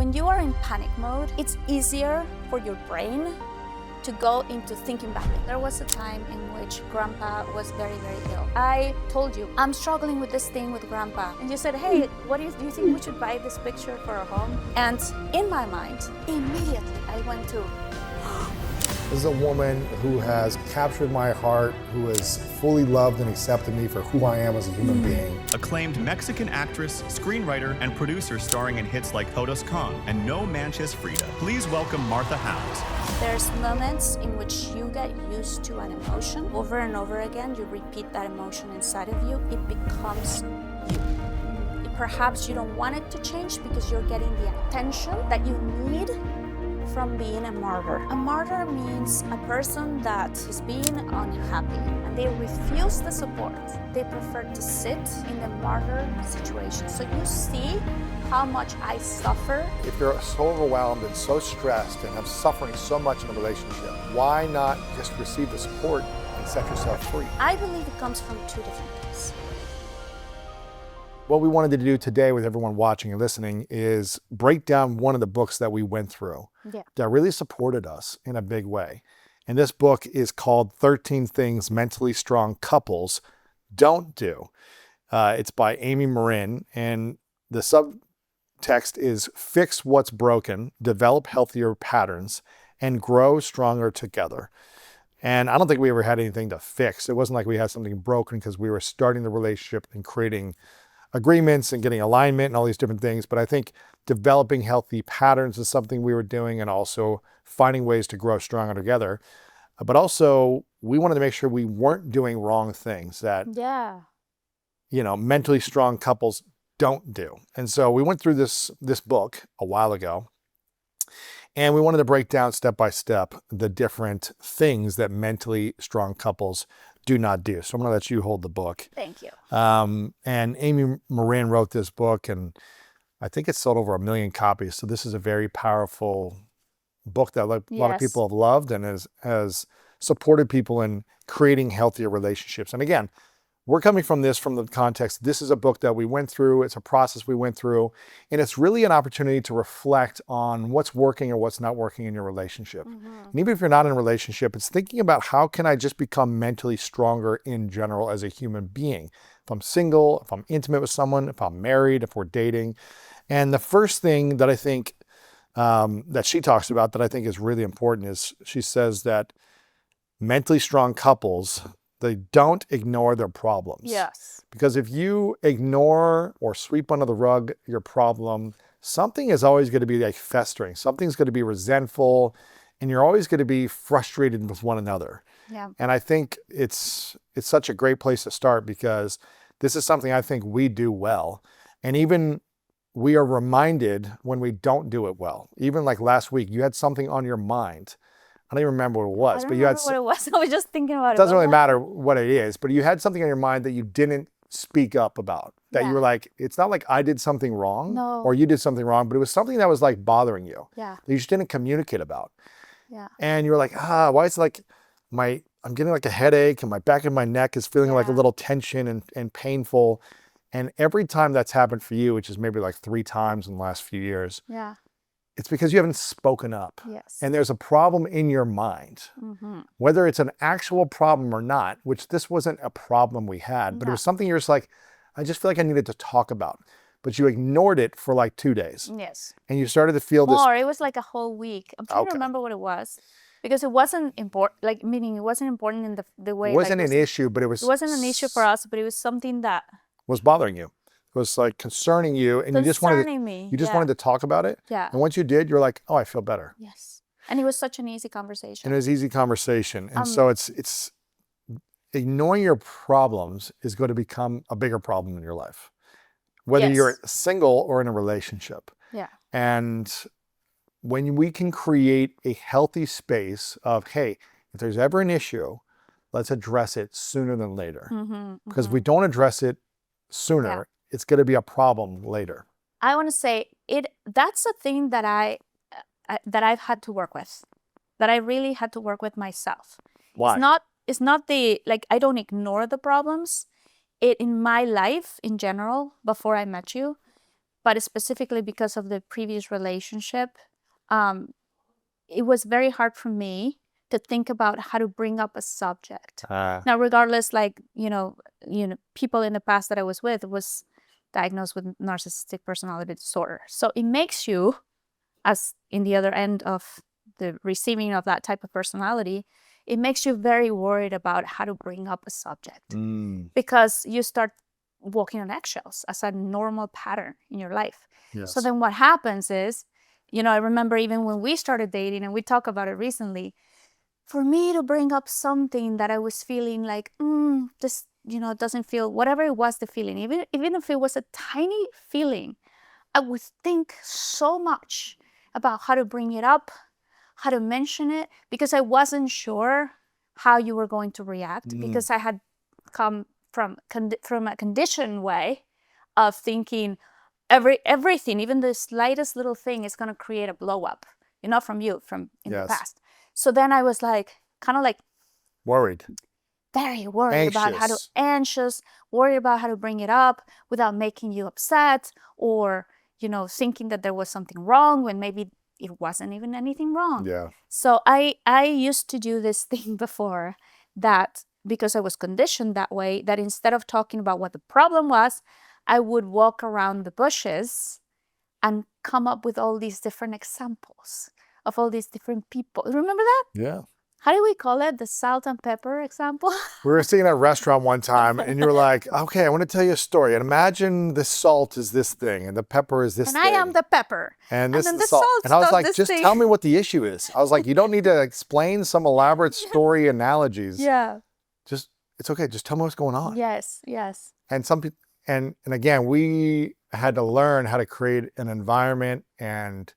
When you are in panic mode, it's easier for your brain to go into thinking badly. There was a time in which Grandpa was very, very ill. I told you, I'm struggling with this thing with Grandpa. And you said, hey, do you think we should buy this picture for our home? And in my mind, immediately I went to, This is a woman who has captured my heart, who has fully loved and accepted me for who I am as a human being. Acclaimed Mexican actress, screenwriter, and producer starring in hits like Todos Con and No Manches Frida. Please welcome Martha Howes. there's moments in which you get used to an emotion. Over and over again, you repeat that emotion inside of you. It becomes you. Perhaps you don't want it to change because you're getting the attention that you need from being a martyr. A martyr means a person that is being unhappy and they refuse the support. They prefer to sit in the martyr situation. So you see how much I suffer. If you're so overwhelmed and so stressed and have suffering so much in a relationship, why not just receive the support and set yourself free? I believe it comes from two different things. What we wanted to do today with everyone watching and listening is break down one of the books that we went through that really supported us in a big way. And this book is called 13 Things Mentally Strong Couples Don't Do. It's by Amy Morin, and the subtext is fix what's broken, develop healthier patterns, and grow stronger together. And I don't think we ever had anything to fix. It wasn't like we had something broken because we were starting the relationship and creating agreements and getting alignment and all these different things. But I think developing healthy patterns is something we were doing, and also finding ways to grow stronger together. But also we wanted to make sure we weren't doing wrong things that, mentally strong couples don't do. And so we went through this book a while ago, and we wanted to break down step by step the different things that mentally strong couples do not do. So I'm going to let you hold the book. Thank you. And Amy Morin wrote this book, and I think it's sold over 1 million copies. So this is a very powerful book that a lot of people have loved and has supported people in creating healthier relationships. And again, we're coming from the context, this is a book that we went through, it's a process we went through, and it's really an opportunity to reflect on what's working or what's not working in your relationship. And even if you're not in a relationship, it's thinking about how can I just become mentally stronger in general as a human being. If I'm single, if I'm intimate with someone, if I'm married, if we're dating. And the first thing that I think that she talks about that I think is really important is she says that mentally strong couples, they don't ignore their problems. Yes. Because if you ignore or sweep under the rug your problem, something is always going to be like festering. Something's going to be resentful, and you're always going to be frustrated with one another. Yeah. And I think it's such a great place to start, because this is something I think we do well. And even we are reminded when we don't do it well. Even like last week, you had something on your mind. I don't even remember what it was, but you had what it was. I was just thinking about it. It doesn't really matter what it is, but you had something on your mind that you didn't speak up about. That you were like, it's not like I did something wrong or you did something wrong, but it was something that was like bothering you. Yeah. That you just didn't communicate about. Yeah. And you were like, why is it like I'm getting like a headache and my back of my neck is feeling like a little tension and painful. And every time that's happened for you, which is maybe like 3 times in the last few years, it's because you haven't spoken up. Yes. And there's a problem in your mind, whether it's an actual problem or not, which this wasn't a problem we had, but it was something you're just like, I just feel like I needed to talk about. But you ignored it for like 2 days. Yes. And you started to feel this. More, it was like a whole week. I'm trying to remember what it was. Because it wasn't important, meaning it wasn't important in the way. It wasn't an issue, but it was. It wasn't an issue for us, but it was something that was bothering you. It was like concerning you, and you just wanted to talk about it. Yeah. And once you did, you're like, oh, I feel better. Yes. And it was such an easy conversation. And it was easy conversation. And so it's ignoring your problems is going to become a bigger problem in your life, whether you're single or in a relationship. Yeah. And when we can create a healthy space of, hey, if there's ever an issue, let's address it sooner than later. Because if we don't address it sooner, it's going to be a problem later. I want to say that's a thing that I've had to work with, that I really had to work with myself. Why? It's not I don't ignore the problems. In my life in general, before I met you, but specifically because of the previous relationship, it was very hard for me to think about how to bring up a subject. Now, regardless, like, people in the past that I was with was diagnosed with narcissistic personality disorder. So it makes you, as in the other end of the receiving of that type of personality, it makes you very worried about how to bring up a subject because you start walking on eggshells as a normal pattern in your life. Yes. So then what happens is, I remember even when we started dating, and we talk about it recently, for me to bring up something that I was feeling like, this, doesn't feel, whatever it was, the feeling, even if it was a tiny feeling, I would think so much about how to bring it up, how to mention it, because I wasn't sure how you were going to react, because I had come from a conditioned way of thinking everything, even the slightest little thing, is going to create a blow up, from you, from in the past. So then I was like, kind of like worried, very worried about worried about how to bring it up without making you upset, or, thinking that there was something wrong when maybe it wasn't even anything wrong. Yeah. So I used to do this thing before, that because I was conditioned that way, that instead of talking about what the problem was, I would walk around the bushes and come up with all these different examples of all these different people. Remember that? Yeah. How do we call it? The salt and pepper example? We were sitting at a restaurant one time and you were like, okay, I want to tell you a story. And imagine the salt is this thing and the pepper is this and thing. I am the pepper. And this then is the salt. And I was like, just thing. tell me what the issue is. I was like, you don't need to explain some elaborate story analogies. Yeah. Just, it's okay. Just tell me what's going on. Yes, yes. And some people, and again, we had to learn how to create an environment and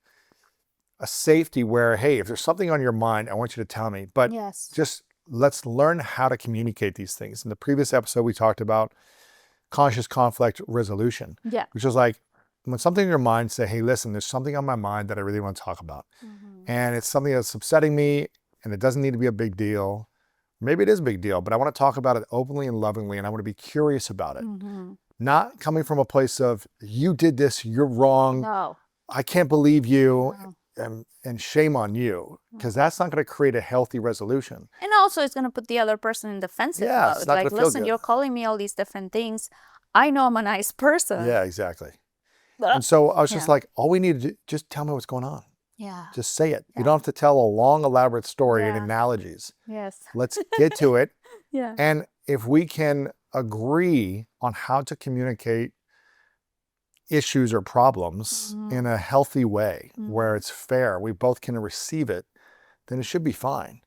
a safety where, hey, if there's something on your mind, I want you to tell me. But just let's learn how to communicate these things. In the previous episode, we talked about conscious conflict resolution, which was like, when something in your mind, say, hey, listen, there's something on my mind that I really want to talk about. And it's something that's upsetting me, and it doesn't need to be a big deal. Maybe it is a big deal, but I want to talk about it openly and lovingly, and I want to be curious about it. Not coming from a place of, you did this, you're wrong. No. I can't believe you. No. And shame on you, because that's not going to create a healthy resolution. And also it's going to put the other person in defensive mode. It's not like, listen, you're calling me all these different things. I know I'm a nice person. Yeah, exactly. And so I was just like, all we need to do, just tell me what's going on. Yeah. Just say it. You don't have to tell a long, elaborate story and analogies. Yes. Let's get to it. Yeah. And if we can agree on how to communicate issues or problems in a healthy way, where it's fair, we both can receive it, then it should be fine.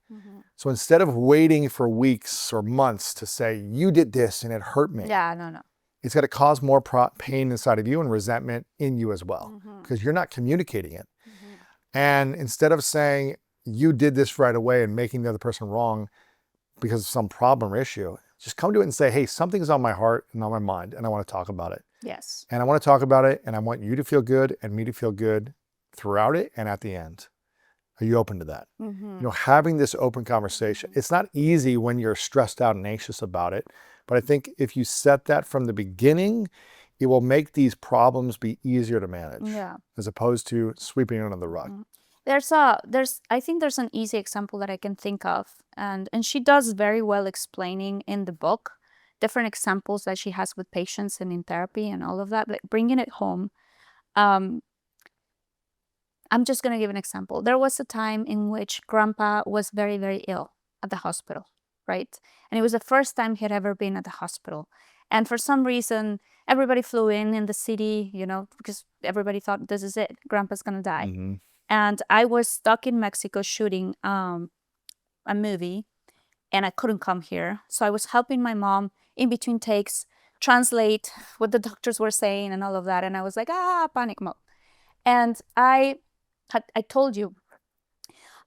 So instead of waiting for weeks or months to say, you did this and it hurt me. Yeah, no. It's going to cause more pain inside of you and resentment in you as well, because you're not communicating it. And instead of saying, you did this right away and making the other person wrong because of some problem or issue, just come to it and say, hey, something's on my heart and on my mind, and I want to talk about it. Yes. And I want to talk about it, and I want you to feel good and me to feel good throughout it and at the end. Are you open to that? Having this open conversation. It's not easy when you're stressed out and anxious about it, but I think if you set that from the beginning, it will make these problems be easier to manage, as opposed to sweeping it under the rug. I think there's an easy example that I can think of, and she does very well explaining in the book different examples that she has with patients and in therapy and all of that, like bringing it home. I'm just going to give an example. There was a time in which Grandpa was very, very ill at the hospital, right? And it was the first time he had ever been at the hospital. And for some reason, everybody flew in the city, because everybody thought, this is it, Grandpa's going to die. And I was stuck in Mexico shooting a movie, and I couldn't come here. So I was helping my mom in between takes translate what the doctors were saying and all of that. And I was like, panic mode. And I told you,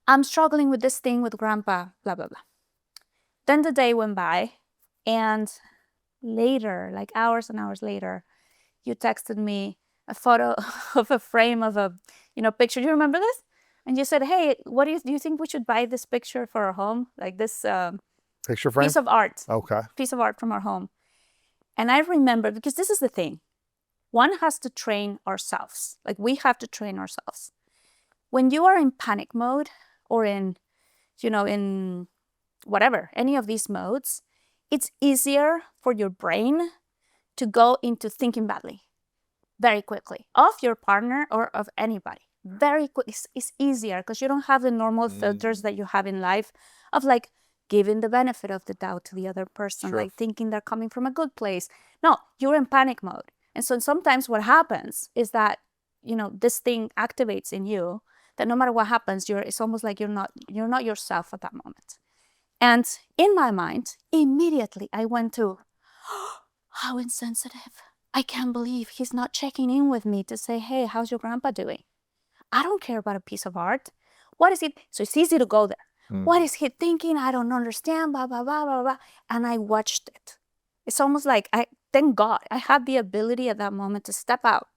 I'm struggling with this thing with Grandpa, blah, blah, blah. Then the day went by, and later, like hours and hours later, you texted me a photo of a frame of a picture. Do you remember this? And you said, hey, what do you think we should buy this picture for our home? Like this picture frame? Piece of art. Okay. Piece of art from our home. And I remember, because this is the thing. one has to train ourselves. Like we have to train ourselves. When you are in panic mode or in, in whatever, any of these modes, it's easier for your brain to go into thinking badly very quickly of your partner or of anybody. Very quick. It's easier because you don't have the normal filters that you have in life of like giving the benefit of the doubt to the other person, Sure. like thinking they're coming from a good place. No, you're in panic mode. And so sometimes what happens is that, this thing activates in you that no matter what happens, it's almost like you're not yourself at that moment. And in my mind, immediately I went to, how insensitive. I can't believe he's not checking in with me to say, hey, how's your grandpa doing? I don't care about a piece of art. What is it? So it's easy to go there. What is he thinking? I don't understand, blah, blah, blah, blah, blah. And I watched it. It's almost like, thank God, I had the ability at that moment to step out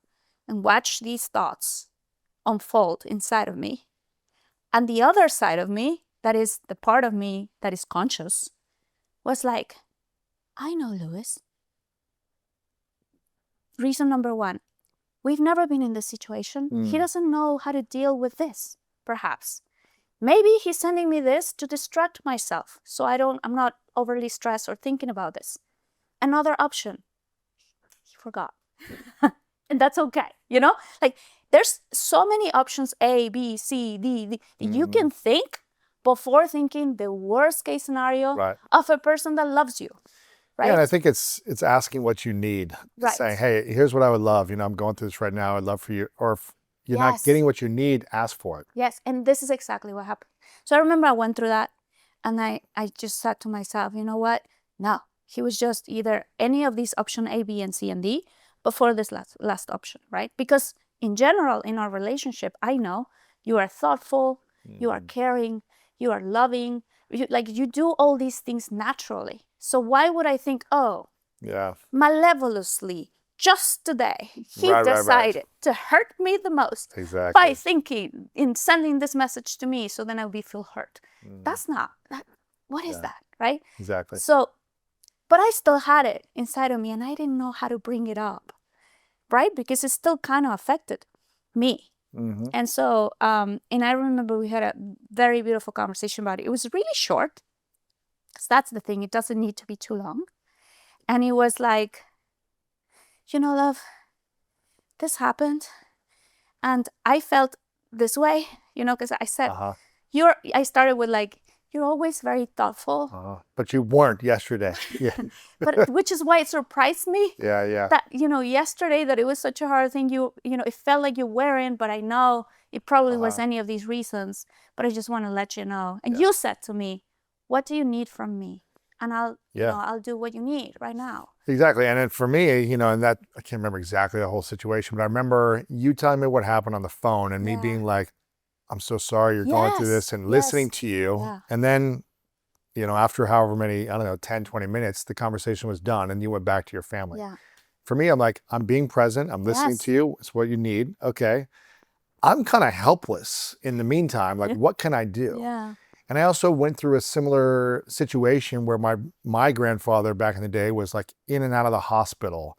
and watch these thoughts unfold inside of me. And the other side of me, that is the part of me that is conscious, was like, I know Louis. Reason number one, we've never been in this situation. He doesn't know how to deal with this, perhaps. Maybe he's sending me this to distract myself so I'm not overly stressed or thinking about this. Another option, he forgot. And that's okay, Like there's so many options, A, B, C, D, that you can think before thinking the worst case scenario of a person that loves you. Right? Yeah, and I think it's asking what you need. Right. Saying, hey, here's what I would love. I'm going through this right now. I'd love for you. Or if you're not getting what you need, ask for it. Yes, and this is exactly what happened. So I remember I went through that, and I just said to myself, you know what? No, he was just either any of these option A, B, and C, and D before this last option, right? Because in general, in our relationship, I know you are thoughtful, you are caring, you are loving, you do all these things naturally. So why would I think, malevously, just today, he decided to hurt me the most by thinking in sending this message to me, so then I will feel hurt. That's not, what is that, right? Exactly. So, but I still had it inside of me and I didn't know how to bring it up, right? Because it still kind of affected me. And so, and I remember we had a very beautiful conversation about it. It was really short, because that's the thing, it doesn't need to be too long. And it was like, love, this happened. And I felt this way, because I said, I started with like, you're always very thoughtful. But you weren't yesterday. Yeah. But which is why it surprised me. Yeah. That, yesterday that it was such a hard thing. It felt like you weren't, but I know it probably was any of these reasons. But I just want to let you know. And you said to me, what do you need from me? And I'll do what you need right now. Exactly. And then for me, and that, I can't remember exactly the whole situation, but I remember you telling me what happened on the phone and me being like, I'm so sorry you're going through this, and listening to you. Yeah. And then, after however many, 10, 20 minutes, the conversation was done and you went back to your family. Yeah. For me, I'm like, I'm being present. I'm listening to you. It's what you need. Okay. I'm kind of helpless in the meantime. Like, what can I do? Yeah. And I also went through a similar situation where my grandfather back in the day was like in and out of the hospital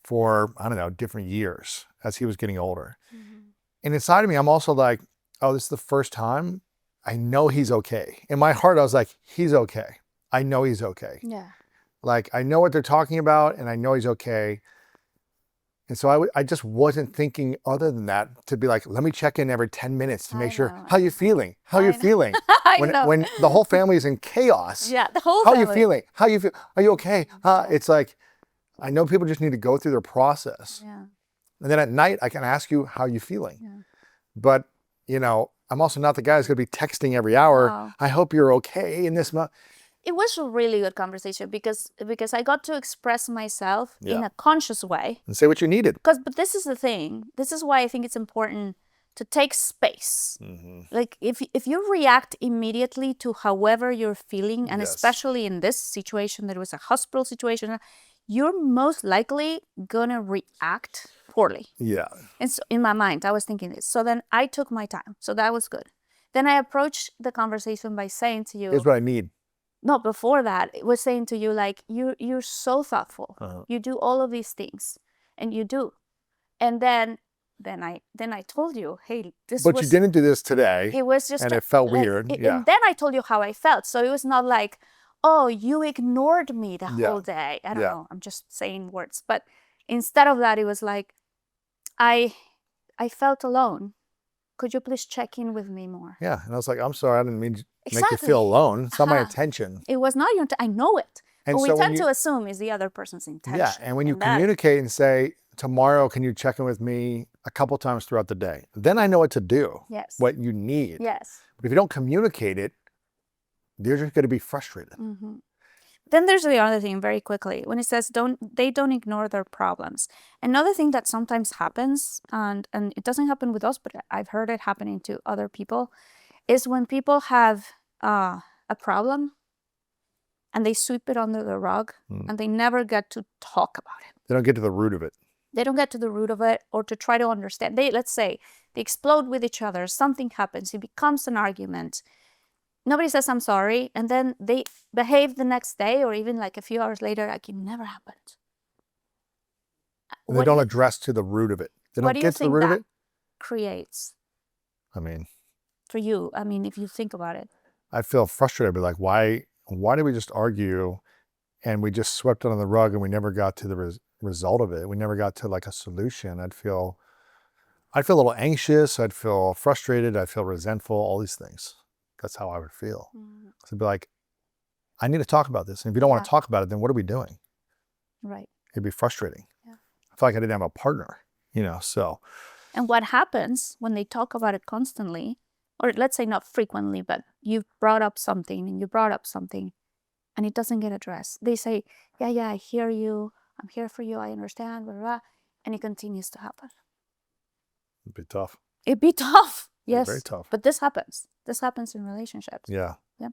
for, different years as he was getting older. And inside of me, I'm also like, oh, this is the first time I know he's okay. In my heart, I was like, he's okay. I know he's okay. Yeah. Like, I know what they're talking about and I know he's okay. And so I just wasn't thinking other than that to be like, let me check in every 10 minutes to make sure, how you feeling? How you feeling? When the whole family is in chaos. Yeah, the whole family. How you feeling? How you feel? Are you okay? It's like, I know people just need to go through their process. Yeah. And then at night, I can ask you, how you feeling? Yeah. But, I'm also not the guy who's going to be texting every hour. Wow. I hope you're okay in this month. It was a really good conversation because I got to express myself in a conscious way. And say what you needed. But this is the thing. This is why I think it's important to take space. Like if you react immediately to however you're feeling, and especially in this situation, that it was a hospital situation, you're most likely gonna react poorly. Yeah. And so in my mind, I was thinking this. So then I took my time. So that was good. Then I approached the conversation by saying to you, here's what I need. No, before that, it was saying to you, like, you're so thoughtful. You do all of these things, and you do. And then I told you, hey, But you didn't do this today. It was just, and it felt weird. And then I told you how I felt. So it was not like, oh, you ignored me the whole day. I don't know. I'm just saying words. But instead of that, it was like, I felt alone. Could you please check in with me more? Yeah. And I was like, I'm sorry, I didn't mean to make you feel alone. It's not my intention. It was not your I know it. And what so we tend to assume is the other person's intention. Yeah. And when you communicate and say, tomorrow, can you check in with me a couple times throughout the day? Then I know what to do. Yes. What you need. Yes. But if you don't communicate it, you're just going to be frustrated. Mm-hmm. Then there's the other thing very quickly when it says they don't ignore their problems. Another thing that sometimes happens, and it doesn't happen with us, but I've heard it happening to other people, is when people have a problem and they sweep it under the rug and they never get to talk about it. They don't get to the root of it. They don't get to the root of it or to try to understand. Let's say they explode with each other, something happens, it becomes an argument. Nobody says, I'm sorry. And then they behave the next day or even like a few hours later, like it never happened. They don't address to the root of it. They don't get to the root of it. Creates? I mean, for you, I mean, if you think about it. I feel frustrated. I'd be like, why did we just argue and we just swept it on the rug and we never got to the result of it? We never got to like a solution. I'd feel a little anxious. I'd feel frustrated. I'd feel resentful, all these things. That's how I would feel. So I'd be like, I need to talk about this. And if you don't want to talk about it, then what are we doing? Right. It'd be frustrating. Yeah. I feel like I didn't have a partner, so. And what happens when they talk about it constantly, or let's say not frequently, but you've brought up something and you brought up something and it doesn't get addressed. They say, yeah, I hear you. I'm here for you. I understand, blah, blah, blah. And it continues to happen. It'd be tough. It'd be tough. Yes. Very tough. But this happens. This happens in relationships. Yeah. Yep.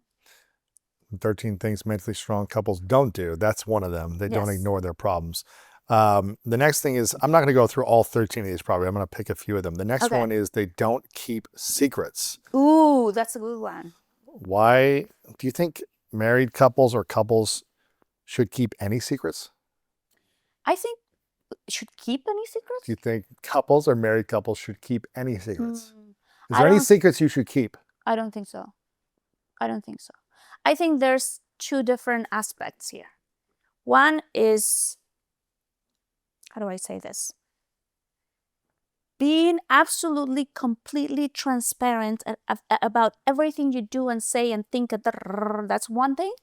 13 things mentally strong couples don't do. That's one of them. They don't ignore their problems. The next thing is, I'm not going to go through all 13 of these probably. I'm going to pick a few of them. The next one is they don't keep secrets. Ooh, that's a good one. Why do you think married couples or couples should keep any secrets? I think should keep any secrets? Do you think couples or married couples should keep any secrets? Is there any secrets you should keep? I don't think so. I think there's two different aspects here. One is, how do I say this? Being absolutely, completely transparent about everything you do and say and think, that's one thing.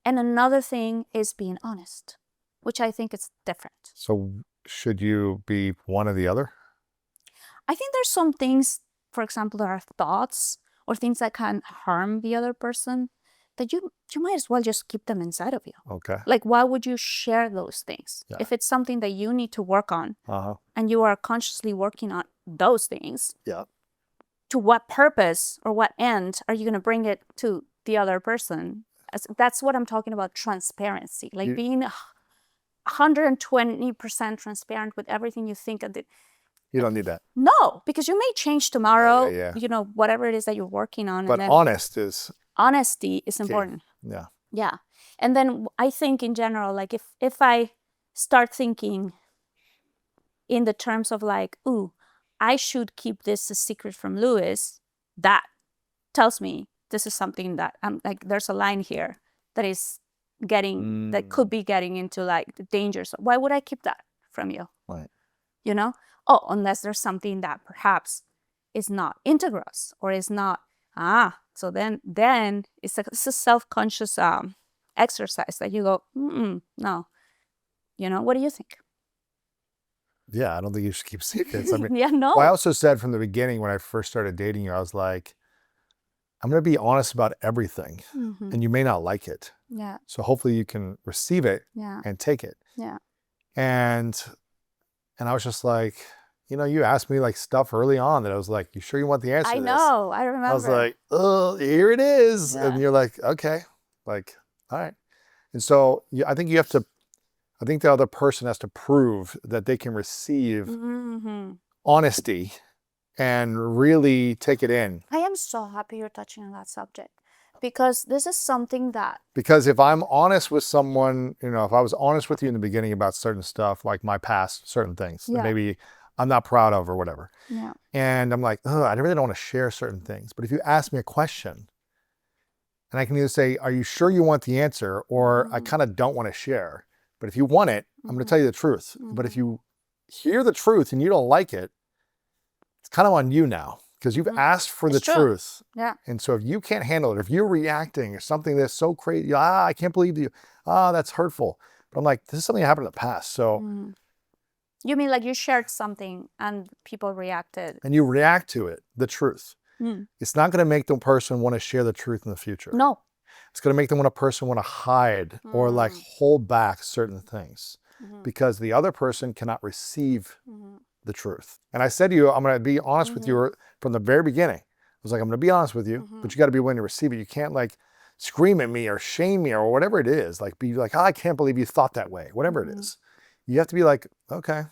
And another thing is being honest, which I think is different. So should you be one or the other? I think there's some things, for example, there are thoughts or things that can harm the other person that you might as well just keep them inside of you. Okay. Like, why would you share those things? Yeah. If it's something that you need to work on and you are consciously working on those things, to what purpose or what end are you going to bring it to the other person? That's what I'm talking about, transparency. Like being 120% transparent with everything you think. You don't need that. No, because you may change tomorrow, Yeah. Whatever it is that you're working on. But and honesty is important. Yeah. Yeah. And then I think in general, like if I start thinking in the terms of like, ooh, I should keep this a secret from Louis, that tells me this is something that I'm like, there's a line here that is that could be getting into like the dangers. Why would I keep that from you? Right. Oh, unless there's something that perhaps is not integrous or is not, so then it's a self-conscious exercise that you go, no. What do you think? Yeah, I don't think you should keep secrets. I mean, no. Well, I also said from the beginning when I first started dating you, I was like, I'm going to be honest about everything, and you may not like it. Yeah. So hopefully you can receive it and take it. Yeah. And I was just like, you asked me like stuff early on that I was like, you sure you want the answer to this? I know, I remember. I was like, oh, here it is. Yeah. And you're like, okay, like, all right. And so I think the other person has to prove that they can receive honesty and really take it in. I am so happy you're touching on that subject Because this is something that... Because if I'm honest with someone, you know, if I was honest with you in the beginning about certain stuff, like my past, certain things that maybe I'm not proud of or whatever. Yeah. And I'm like, oh, I really don't want to share certain things. But if you ask me a question, and I can either say, are you sure you want the answer? Or I kind of don't want to share. But if you want it, I'm going to tell you the truth. But if you hear the truth and you don't like it, it's kind of on you now. Because you've asked for the truth. Yeah. And so if you can't handle it, if you're reacting or something that's so crazy, I can't believe you, that's hurtful. But I'm like, this is something that happened in the past. So you mean like you shared something and people reacted? And you react to it, the truth. It's not going to make the person want to share the truth in the future. No. It's going to make a person want to hide or like hold back certain things because the other person cannot receive the truth. And I said to you, I'm going to be honest with you from the very beginning. I was like, I'm going to be honest with you, but you got to be willing to receive it. You can't like scream at me or shame me or whatever it is. Like be like, I can't believe you thought that way, whatever it is. You have to be like, okay,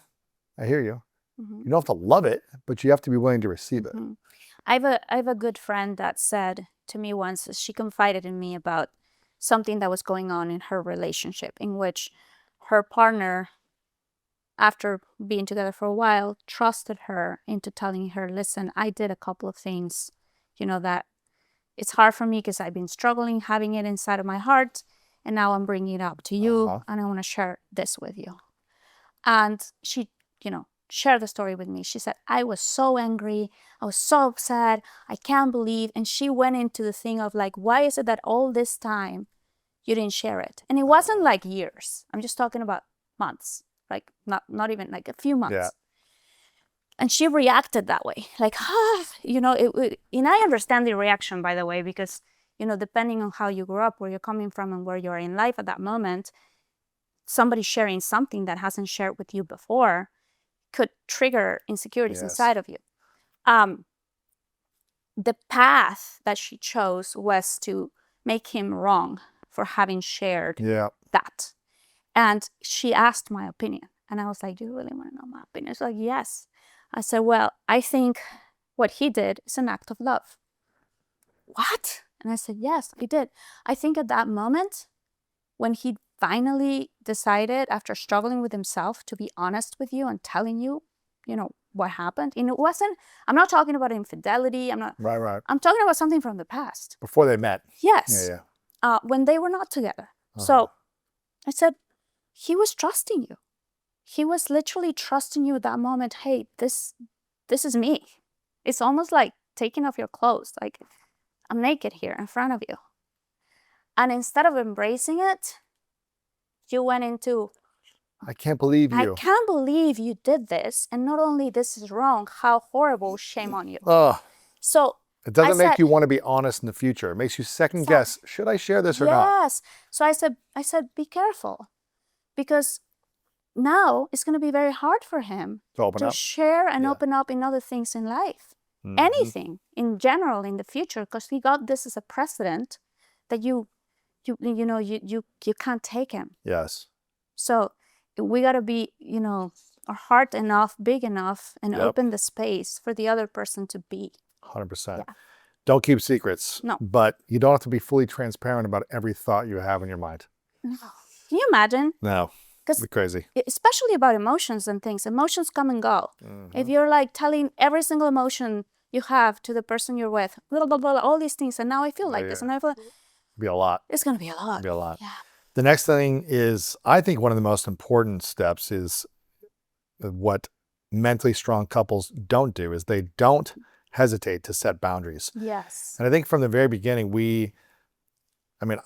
I hear you. You don't have to love it, but you have to be willing to receive it. I have a good friend that said to me once, she confided in me about something that was going on in her relationship, in which her partner, after being together for a while, trusted her into telling her, listen, I did a couple of things, you know, that it's hard for me because I've been struggling having it inside of my heart, and now I'm bringing it up to you, and I want to share this with you. And she, you know, shared the story with me. She said, I was so angry. I was so upset. I can't believe. And she went into the thing of like, why is it that all this time you didn't share it? And it wasn't like years. I'm just talking about months, like not even like a few months. Yeah. And she reacted that way, like, you know, and I understand the reaction, by the way, because, you know, depending on how you grew up, where you're coming from and where you're in life at that moment, somebody sharing something that hasn't shared with you before could trigger insecurities inside of you. The path that she chose was to make him wrong for having shared that. And she asked my opinion. And I was like, do you really want to know my opinion? She's like, yes. I said, well, I think what he did is an act of love. What? And I said, yes, he did. I think at that moment, when he finally decided, after struggling with himself, to be honest with you and telling you, you know, what happened. And it wasn't, I'm not talking about infidelity. I'm not. Right. I'm talking about something from the past. Before they met. Yes. When they were not together. So I said, he was trusting you. He was literally trusting you at that moment. Hey, this is me. It's almost like taking off your clothes. Like, I'm naked here in front of you. And instead of embracing it, you went into, I can't believe you. I can't believe you did this. And not only this is wrong, how horrible, shame on you. So it doesn't make you want to be honest in the future. It makes you second guess, should I share this or not? Yes. So I said, be careful. Because now it's going to be very hard for him to share and open up in other things in life. Anything in general in the future, because he got this as a precedent that you can't take him. Yes. So we got to be, you know, our heart enough, big enough, and open the space for the other person to be. 100%. Yeah. Don't keep secrets. No. But you don't have to be fully transparent about every thought you have in your mind. No. Can you imagine? No. It'd be crazy. Especially about emotions and things. Emotions come and go. If you're like telling every single emotion you have to the person you're with, blah, blah, blah, all these things, and now I feel like this, and I feel... It'd be a lot. It's going to be a lot. It'd be a lot. Yeah. The next thing is, I think one of the most important steps is what mentally strong couples don't do, is they don't hesitate to set boundaries. Yes. And I think from the very beginning,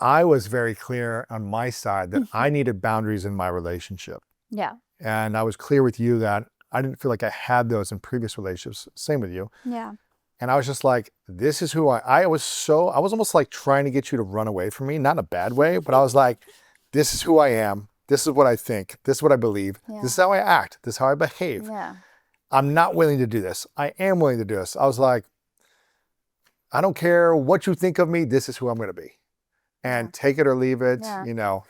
I was very clear on my side that I needed boundaries in my relationship. Yeah. And I was clear with you that I didn't feel like I had those in previous relationships. Same with you. Yeah. And I was just like, this is who I was almost like trying to get you to run away from me, not in a bad way, but I was like, this is who I am. This is what I think. This is what I believe. Yeah. This is how I act. This is how I behave. Yeah. I'm not willing to do this. I am willing to do this. I was like, I don't care what you think of me. This is who I'm going to be. And take it or leave it, you know,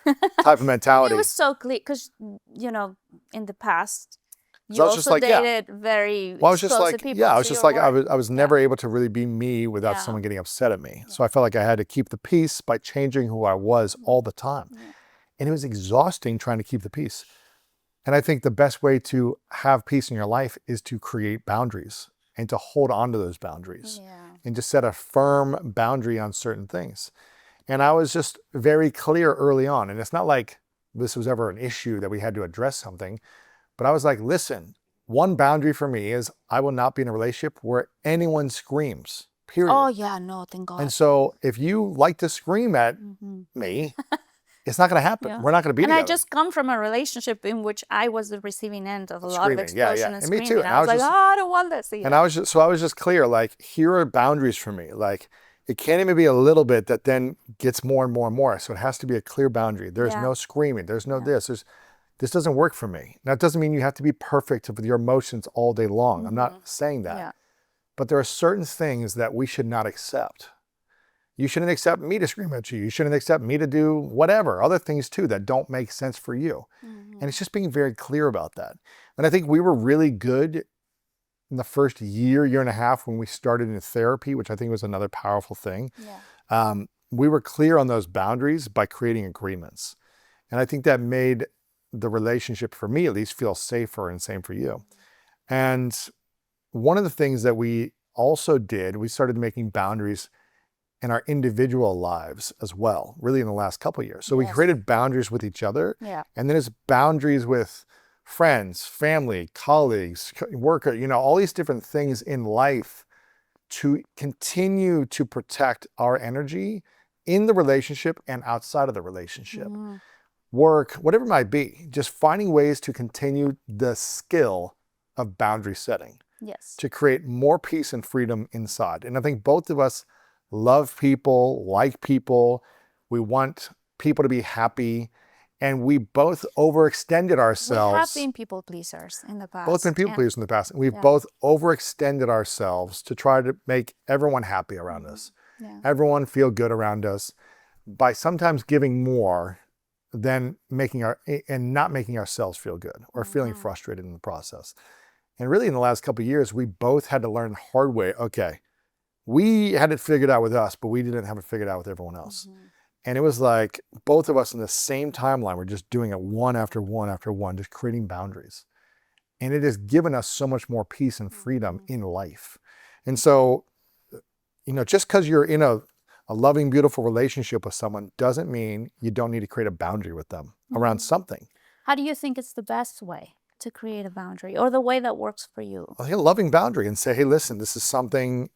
type of mentality. It was so clear because, you know, in the past, You I was just also like, yeah. dated very Well, I was just explosive like, people. yeah, I was to just your like, word. I was never able to really be me without someone getting upset at me. So I felt like I had to keep the peace by changing who I was all the time. Yeah. And it was exhausting trying to keep the peace. And I think the best way to have peace in your life is to create boundaries and to hold on to those boundaries and to set a firm boundary on certain things. And I was just very clear early on. And it's not like this was ever an issue that we had to address something, but I was like, listen, one boundary for me is I will not be in a relationship where anyone screams, period. Oh, yeah, no, thank God. And so if you like to scream at me, it's not going to happen. We're not going to be together. And I just come from a relationship in which I was the receiving end of a lot of Screaming, explosion and screaming. me too. And I was like, I don't want this. And I was just clear, like, here are boundaries for me. Like, it can't even be a little bit that then gets more and more and more. So it has to be a clear boundary. There's no screaming. There's no this. This doesn't work for me. Now, it doesn't mean you have to be perfect with your emotions all day long. I'm not saying that. Yeah. But there are certain things that we should not accept. You shouldn't accept me to scream at you. You shouldn't accept me to do whatever, other things too that don't make sense for you. And it's just being very clear about that. And I think we were really good in the first year and a half when we started in therapy, which I think was another powerful thing. We were clear on those boundaries by creating agreements. And I think that made the relationship, for me at least, feel safer, and same for you. And one of the things that we also did, we started making boundaries in our individual lives as well, really in the last couple of years. So we created boundaries with each other, and then it's boundaries with friends, family, colleagues, worker, all these different things in life to continue to protect our energy in the relationship and outside of the relationship. Work, whatever it might be, just finding ways to continue the skill of boundary setting. To create more peace and freedom inside. And I think both of us love people, like people. We want people to be happy. And we both overextended ourselves. We have been people pleasers in the past. Both been people pleasers in the past. And we've both overextended ourselves to try to make everyone happy around us. Everyone feel good around us by sometimes giving more than not making ourselves feel good or feeling frustrated in the process. And really in the last couple of years, we both had to learn the hard way. Okay, we had it figured out with us, but we didn't have it figured out with everyone else. And it was like both of us in the same timeline, we're just doing it one after one after one, just creating boundaries. And it has given us so much more peace and freedom in life. And so, just because you're in a loving, beautiful relationship with someone doesn't mean you don't need to create a boundary with them around something. How do you think it's the best way to create a boundary, or the way that works for you? A loving boundary, and say, hey, listen, this is something.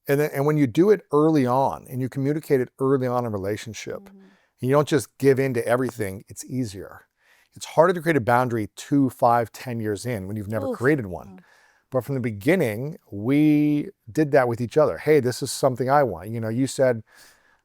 And when you do it early on and you communicate it early on in a relationship, and you don't just give in to everything, it's easier. It's harder to create a boundary 2, 5, 10 years in when you've never created one. But from the beginning, we did that with each other. Hey, this is something I want. You said,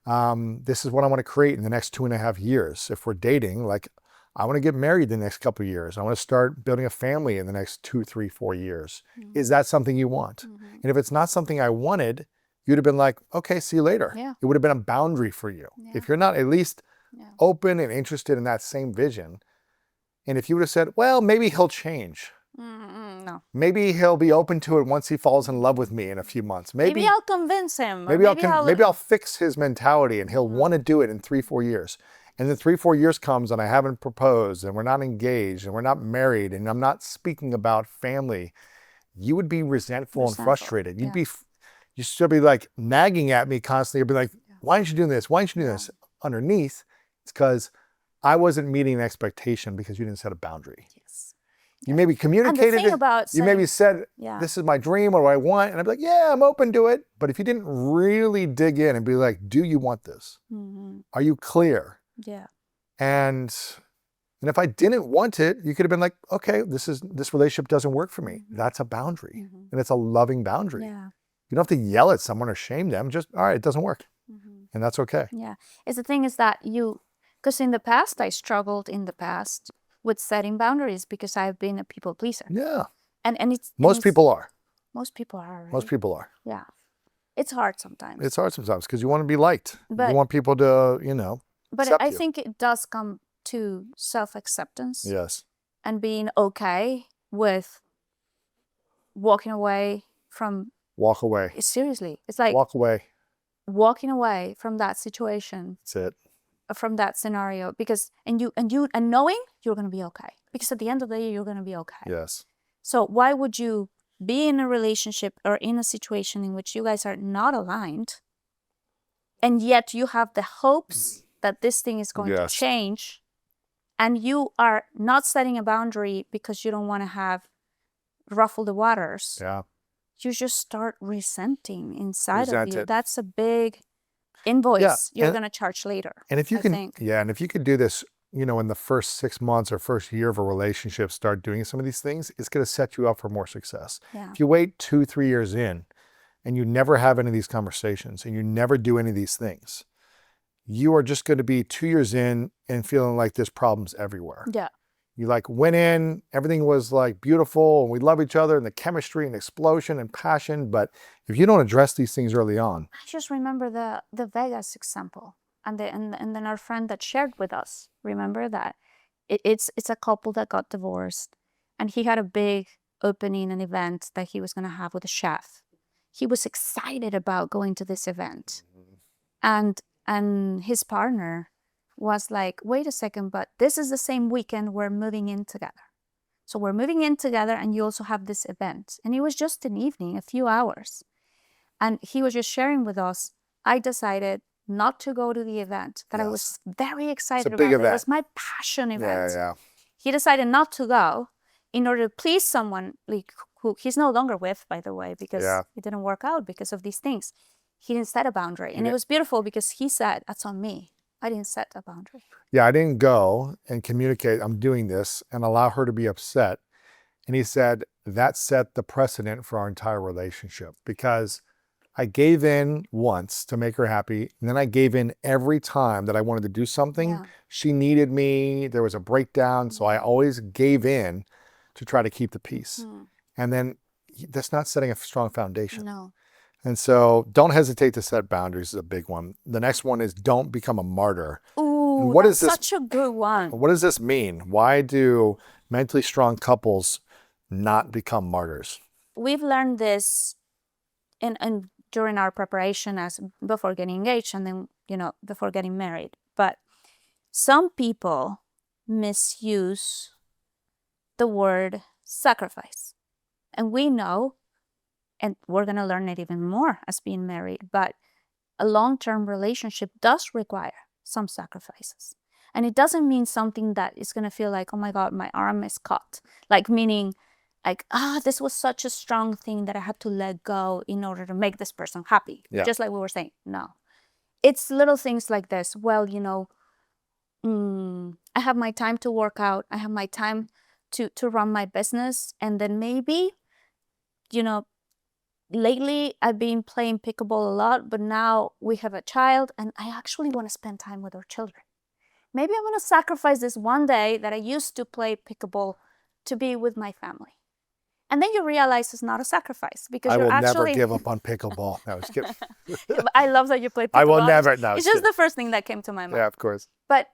this is what I want to create in the next 2.5 years. If we're dating, like, I want to get married the next couple of years. I want to start building a family in the next 2, 3, 4 years. Is that something you want? And if it's not something I wanted, you'd have been like, okay, see you later. It would have been a boundary for you. If you're not at least open and interested in that same vision, and if you would have said, well, maybe he'll change. No. Maybe he'll be open to it once he falls in love with me in a few months. Maybe I'll convince him. Maybe I'll fix his mentality and he'll want to do it in 3, 4 years. And then 3, 4 years comes and I haven't proposed and we're not engaged and we're not married and I'm not speaking about family. You would be resentful and frustrated. You'd still be like nagging at me constantly. You'd be like, why aren't you doing this? Why aren't you doing this? Underneath, it's because I wasn't meeting an expectation because you didn't set a boundary. You maybe communicated it. You maybe said, this is my dream, what do I want? And I'd be like, yeah, I'm open to it. But if you didn't really dig in and be like, do you want this? Are you clear? And if I didn't want it, you could have been like, okay, this relationship doesn't work for me. That's a boundary. And it's a loving boundary. You don't have to yell at someone or shame them. Just, all right, it doesn't work. And that's okay. It's the thing is that because in the past, I struggled with setting boundaries because I've been a people pleaser. And it's most people are. Most people are, right? Most people are. It's hard sometimes. It's hard sometimes because you want to be liked. But, you want people to, But I think it does come to self-acceptance. Yes. And being okay with walking away from. Walk away. Seriously, it's like Walk away. walking away from that situation. That's it. From that scenario, because and knowing you're going to be okay, because at the end of the day you're going to be okay. Yes. So why would you be in a relationship or in a situation in which you guys are not aligned, and yet you have the hopes that this thing is going to change, and you are not setting a boundary because you don't want to have ruffle the waters? Yeah. You just start resenting inside of you. That's a big invoice you're going to charge later. And if you and if you could do this, in the first 6 months or first year of a relationship, start doing some of these things, it's going to set you up for more success. Yeah. If you wait 2-3 years in and you never have any of these conversations and you never do any of these things, you are just going to be 2 years in and feeling like there's problems everywhere. Yeah. You went in, everything was beautiful and we love each other and the chemistry and explosion and passion. But if you don't address these things early on. I just remember the Vegas example and then our friend that shared with us, remember that it's a couple that got divorced, and he had a big opening, an event that he was going to have with a chef. He was excited about going to this event. And his partner was like, wait a second, but this is the same weekend we're moving in together. So we're moving in together and you also have this event. And it was just an evening, a few hours. And he was just sharing with us, I decided not to go to the event that I was very excited about. It was my passion event. Yeah. He decided not to go in order to please someone who he's no longer with, by the way, because it didn't work out because of these things. He didn't set a boundary. And it was beautiful because he said, that's on me. I didn't set a boundary. Yeah, I didn't go and communicate, I'm doing this, and allow her to be upset. And he said, that set the precedent for our entire relationship, because I gave in once to make her happy. And then I gave in every time that I wanted to do something. Yeah. She needed me. There was a breakdown. So I always gave in to try to keep the peace. And then that's not setting a strong foundation. No. And so don't hesitate to set boundaries is a big one. The next one is don't become a martyr. Ooh, that's such a good one. What does this mean? Why do mentally strong couples not become martyrs? We've learned this during our preparation before getting engaged and then, before getting married. But some people misuse the word sacrifice. And we know, and we're going to learn it even more as being married, but a long-term relationship does require some sacrifices. And it doesn't mean something that is going to feel like, oh my God, my arm is cut. Meaning, this was such a strong thing that I had to let go in order to make this person happy. Yeah. Just like we were saying. No. It's little things like this. Well, I have my time to work out. I have my time to run my business. And then maybe, lately I've been playing pickleball a lot, but now we have a child and I actually want to spend time with our children. Maybe I'm going to sacrifice this one day that I used to play pickleball to be with my family. And then you realize it's not a sacrifice because you're actually... I will never give up on pickleball. No, I was kidding. I love that you play pickleball. I will never. No, it's just the first thing that came to my mind. Yeah, of course. But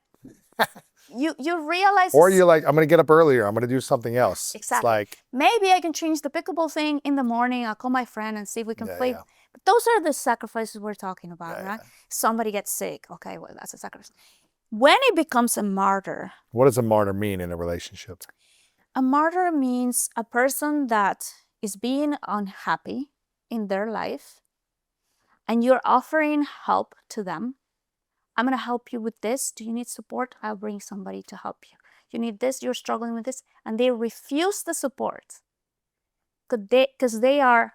you realize... Or you're like, I'm going to get up earlier. I'm going to do something else. Exactly. It's maybe I can change the pickleball thing in the morning. I'll call my friend and see if we can play. Yeah. But those are the sacrifices we're talking about, right? Yeah. Somebody gets sick. Okay, well, that's a sacrifice. When it becomes a martyr... What does a martyr mean in a relationship? A martyr means a person that is being unhappy in their life and you're offering help to them. I'm going to help you with this. Do you need support? I'll bring somebody to help you. You need this, you're struggling with this. And they refuse the support because they are,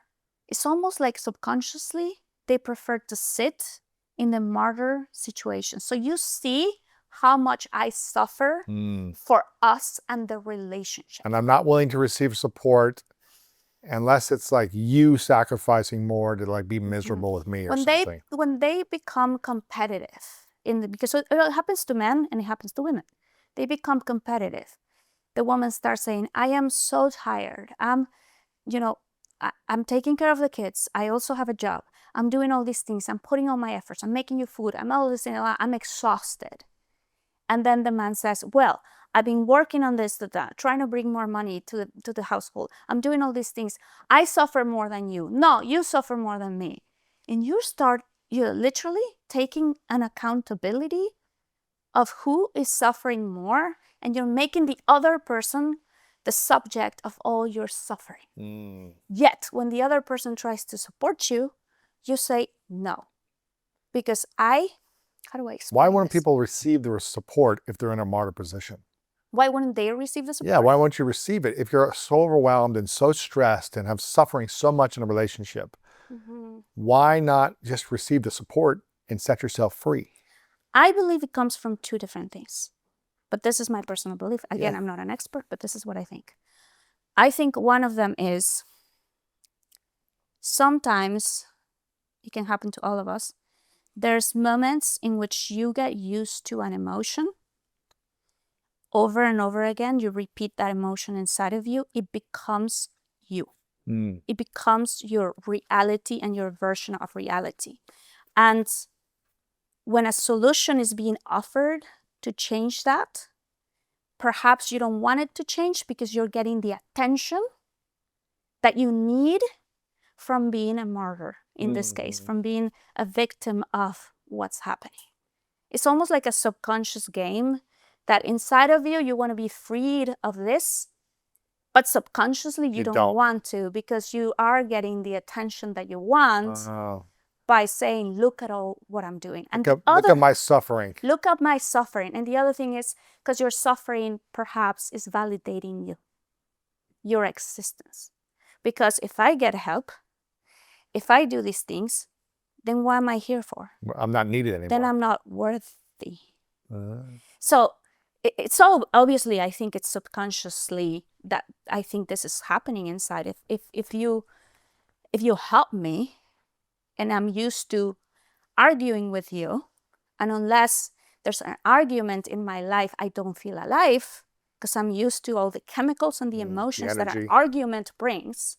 it's almost like subconsciously, they prefer to sit in the martyr situation. So you see how much I suffer for us and the relationship. And I'm not willing to receive support unless it's like you sacrificing more to be miserable with me or something. When they become competitive, because it happens to men and it happens to women. They become competitive. The woman starts saying, I am so tired. I'm taking care of the kids. I also have a job. I'm doing all these things. I'm putting all my efforts. I'm making you food. I'm all this. I'm exhausted. And then the man says, well, I've been working on this, that, trying to bring more money to the household. I'm doing all these things. I suffer more than you. No, you suffer more than me. And you're literally taking an accountability of who is suffering more, and you're making the other person the subject of all your suffering. Yet, when the other person tries to support you, you say no. Because how do I explain Why wouldn't this? people receive the support if they're in a martyr position? Why wouldn't they receive the support? Yeah, why won't you receive it? If you're so overwhelmed and so stressed and have suffering so much in a relationship, why not just receive the support and set yourself free? I believe it comes from two different things. But this is my personal belief. Again, I'm not an expert, but this is what I think. I think one of them is sometimes, it can happen to all of us, there's moments in which you get used to an emotion. Over and over again, you repeat that emotion inside of you. It becomes you. It becomes your reality and your version of reality. And when a solution is being offered to change that, perhaps you don't want it to change because you're getting the attention that you need from being a martyr, in this case, from being a victim of what's happening. It's almost like a subconscious game that inside of you, you want to be freed of this, but subconsciously you don't want to, because you are getting the attention that you want by saying, look at all what I'm doing. And look at my suffering. Look at my suffering. And the other thing is, because your suffering perhaps is validating you, your existence. Because if I get help, if I do these things, then what am I here for? I'm not needed anymore. Then I'm not worthy. So it's all, obviously, I think it's subconsciously that I think this is happening inside. If you help me, and I'm used to arguing with you, and unless there's an argument in my life, I don't feel alive, because I'm used to all the chemicals and the emotions that an argument brings.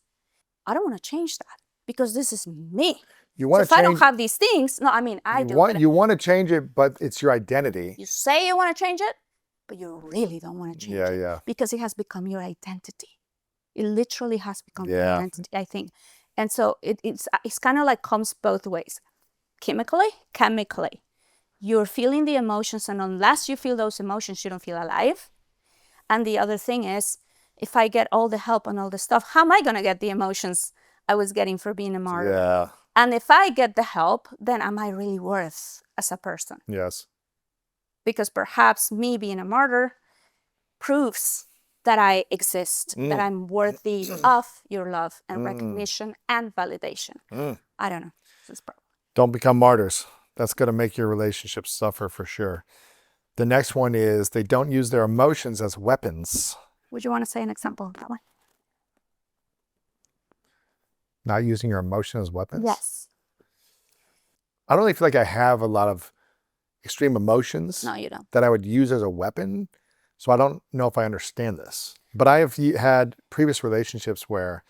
I don't want to change that, because this is me. If I don't have these things, no, I mean, I do. You want to change it, but it's your identity. You say you want to change it, but you really don't want to change it. Because it has become your identity. It literally has become your identity, I think. And so it's kind of like comes both ways. Chemically, you're feeling the emotions, and unless you feel those emotions, you don't feel alive. And the other thing is, if I get all the help and all the stuff, how am I going to get the emotions I was getting for being a martyr? And if I get the help, then am I really worth as a person? Yes. Because perhaps me being a martyr proves that I exist, that I'm worthy of your love and recognition and validation. I don't know. Don't become martyrs. That's going to make your relationships suffer for sure. The next one is they don't use their emotions as weapons. Would you want to say an example of that one? Not using your emotion as weapons? Yes. I don't really feel like I have a lot of extreme emotions. No, you don't. That I would use as a weapon. So I don't know if I understand this. But I have had previous relationships where,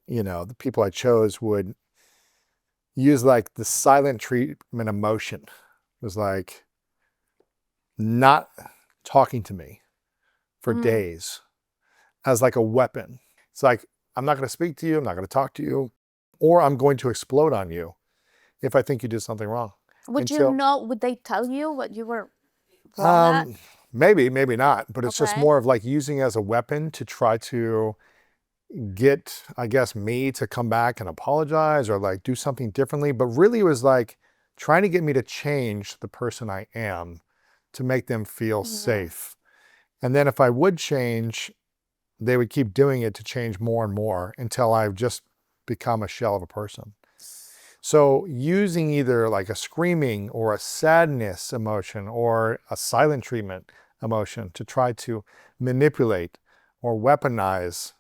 the people I chose would use like the silent treatment emotion. It was like not talking to me for days as like a weapon. It's like, I'm not going to speak to you. I'm not going to talk to you. Or I'm going to explode on you if I think you did something wrong. Would they tell you what you were wrong at? Maybe, maybe not. But it's just more of like using it as a weapon to try to get, I guess, me to come back and apologize or like do something differently. But really it was like trying to get me to change the person I am to make them feel safe. And then if I would change, they would keep doing it to change more and more until I've just become a shell of a person. So using either like a screaming or a sadness emotion or a silent treatment emotion to try to manipulate or weaponize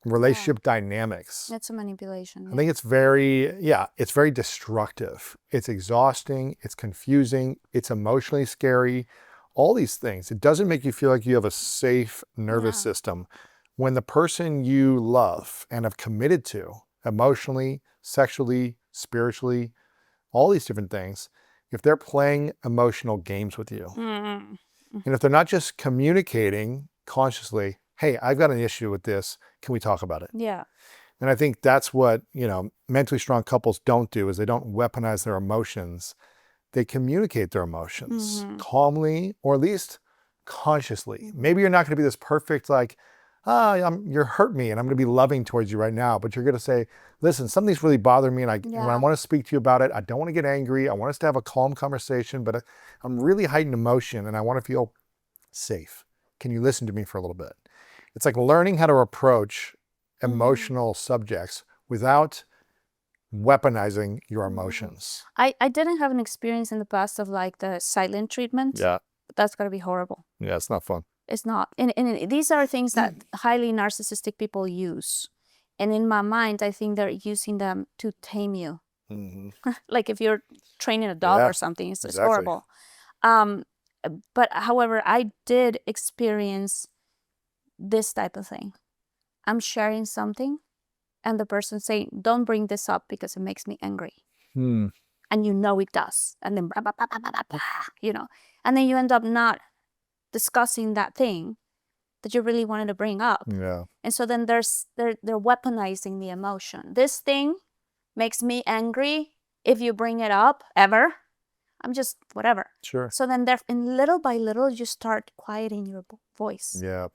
relationship dynamics. It's a manipulation. I think it's it's very destructive. It's exhausting. It's confusing. It's emotionally scary. All these things. It doesn't make you feel like you have a safe nervous system when the person you love and have committed to emotionally, sexually, spiritually, all these different things, if they're playing emotional games with you, And if they're not just communicating consciously, hey, I've got an issue with this, can we talk about it? Yeah. And I think that's what, mentally strong couples don't do, is they don't weaponize their emotions. They communicate their emotions calmly, or at least consciously. Maybe you're not going to be this perfect, like, you're hurt me and I'm going to be loving towards you right now, but you're going to say, listen, something's really bothering me and I want to speak to you about it. I don't want to get angry. I want us to have a calm conversation, but I'm really heightened emotion and I want to feel safe. Can you listen to me for a little bit? It's like learning how to approach emotional subjects without weaponizing your emotions. I didn't have an experience in the past of like the silent treatment. Yeah. That's got to be horrible. Yeah, it's not fun. It's not. And these are things that highly narcissistic people use. And in my mind, I think they're using them to tame you. Like if you're training a dog or something, it's just horrible. But however, I did experience this type of thing. I'm sharing something and the person saying, don't bring this up because it makes me angry. And it does. And then, blah, blah, blah, blah, blah, blah, and then you end up not discussing that thing that you really wanted to bring up. Yeah. And so then they're weaponizing the emotion. This thing makes me angry. If you bring it up ever, I'm just whatever. Sure. So then little by little, you start quieting your voice. Yeah.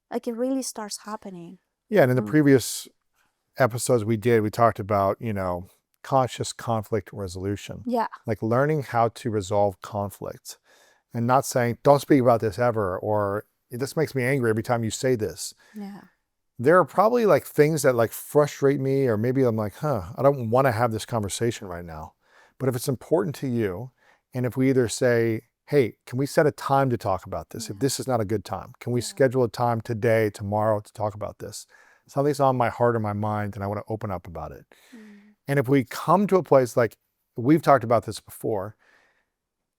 Like it really starts happening. Yeah. And in the previous episodes we talked about, conscious conflict resolution. Yeah. Like learning how to resolve conflict and not saying, don't speak about this ever, or this makes me angry every time you say this. Yeah. There are probably like things that like frustrate me, or maybe I'm like, I don't want to have this conversation right now. But if it's important to you, and if we either say, hey, can we set a time to talk about this? If this is not a good time, can we schedule a time today, tomorrow to talk about this? Something's on my heart or my mind and I want to open up about it. And if we come to a place, like we've talked about this before,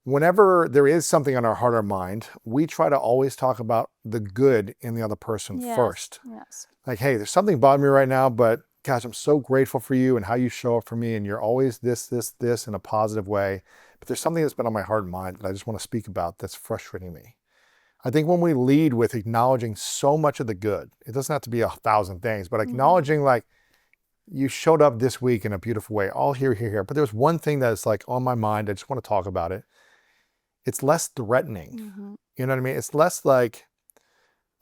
whenever there is something on our heart or mind, we try to always talk about the good in the other person first. Yes. Like, hey, there's something bothering me right now, but gosh, I'm so grateful for you and how you show up for me. And you're always this in a positive way. But there's something that's been on my heart and mind that I just want to speak about that's frustrating me. I think when we lead with acknowledging so much of the good, it doesn't have to be 1,000 things, but acknowledging like, you showed up this week in a beautiful way, all here. But there's one thing that's like on my mind. I just want to talk about it. It's less threatening. You know what I mean? It's less like,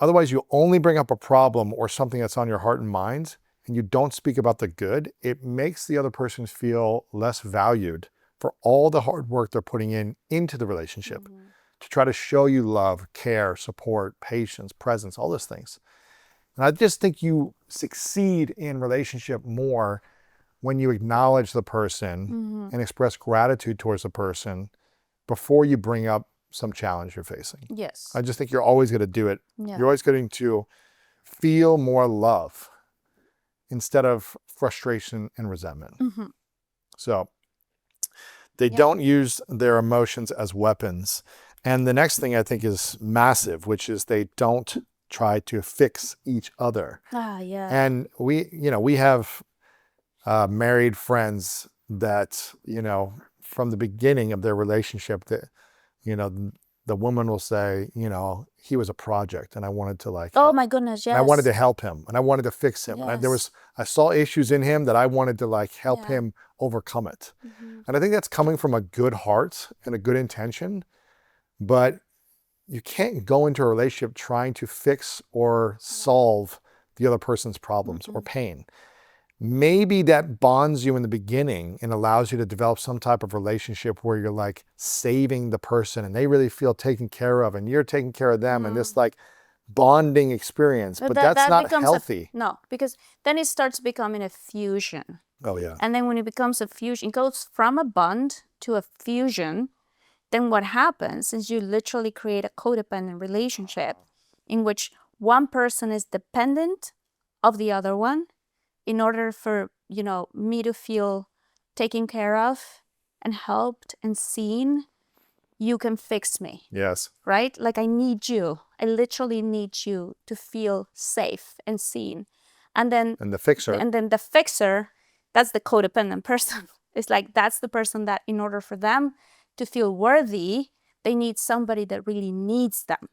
otherwise you only bring up a problem or something that's on your heart and mind, and you don't speak about the good. It makes the other person feel less valued for all the hard work they're putting into the relationship to try to show you love, care, support, patience, presence, all those things. And I just think you succeed in relationship more when you acknowledge the person and express gratitude towards the person before you bring up some challenge you're facing. Yes. I just think you're always going to do it. Yeah. You're always going to feel more love instead of frustration and resentment. So they don't use their emotions as weapons. And the next thing I think is massive, which is they don't try to fix each other. And we have married friends that, from the beginning of their relationship, that, the woman will say, he was a project and I wanted to like, oh my goodness, yes. I wanted to help him and I wanted to fix him. Yes. And I saw issues in him that I wanted to like help him overcome it. And I think that's coming from a good heart and a good intention, but you can't go into a relationship trying to fix or solve the other person's problems or pain. Maybe that bonds you in the beginning and allows you to develop some type of relationship where you're like saving the person and they really feel taken care of and you're taking care of them and this like bonding experience, but that's not healthy. No, because then it starts becoming a fusion. Oh yeah. And then when it becomes a fusion, it goes from a bond to a fusion. Then what happens is you literally create a codependent relationship in which one person is dependent of the other one in order for, me to feel taken care of and helped and seen. You can fix me. Yes. Right? Like I need you. I literally need you to feel safe and seen. And then the fixer. And then the fixer, that's the codependent person. It's like that's the person that in order for them to feel worthy, they need somebody that really needs them.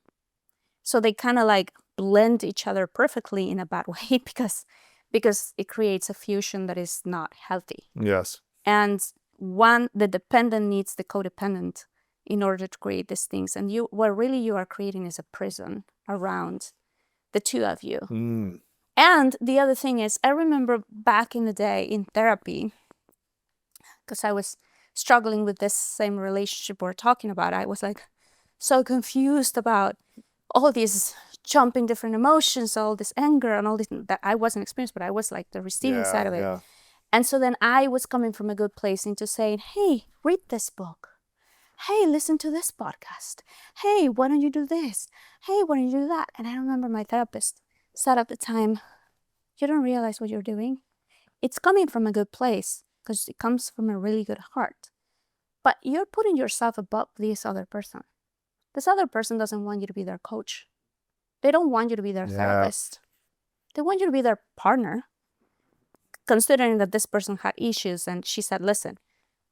So they kind of like blend each other perfectly in a bad way because it creates a fusion that is not healthy. Yes. And the dependent needs the codependent in order to create these things. And what really you are creating is a prison around the two of you. Mm. And the other thing is, I remember back in the day in therapy, because I was struggling with this same relationship we're talking about, I was like so confused about all these jumping different emotions, all this anger and all this that I wasn't experienced, but I was like the receiving side of it. Yeah. And so then I was coming from a good place into saying, hey, read this book. Hey, listen to this podcast. Hey, why don't you do this? Hey, why don't you do that? And I remember my therapist said at the time, you don't realize what you're doing. It's coming from a good place because it comes from a really good heart. But you're putting yourself above this other person. This other person doesn't want you to be their coach. They don't want you to be their therapist. They want you to be their partner. Considering that this person had issues, and she said, listen,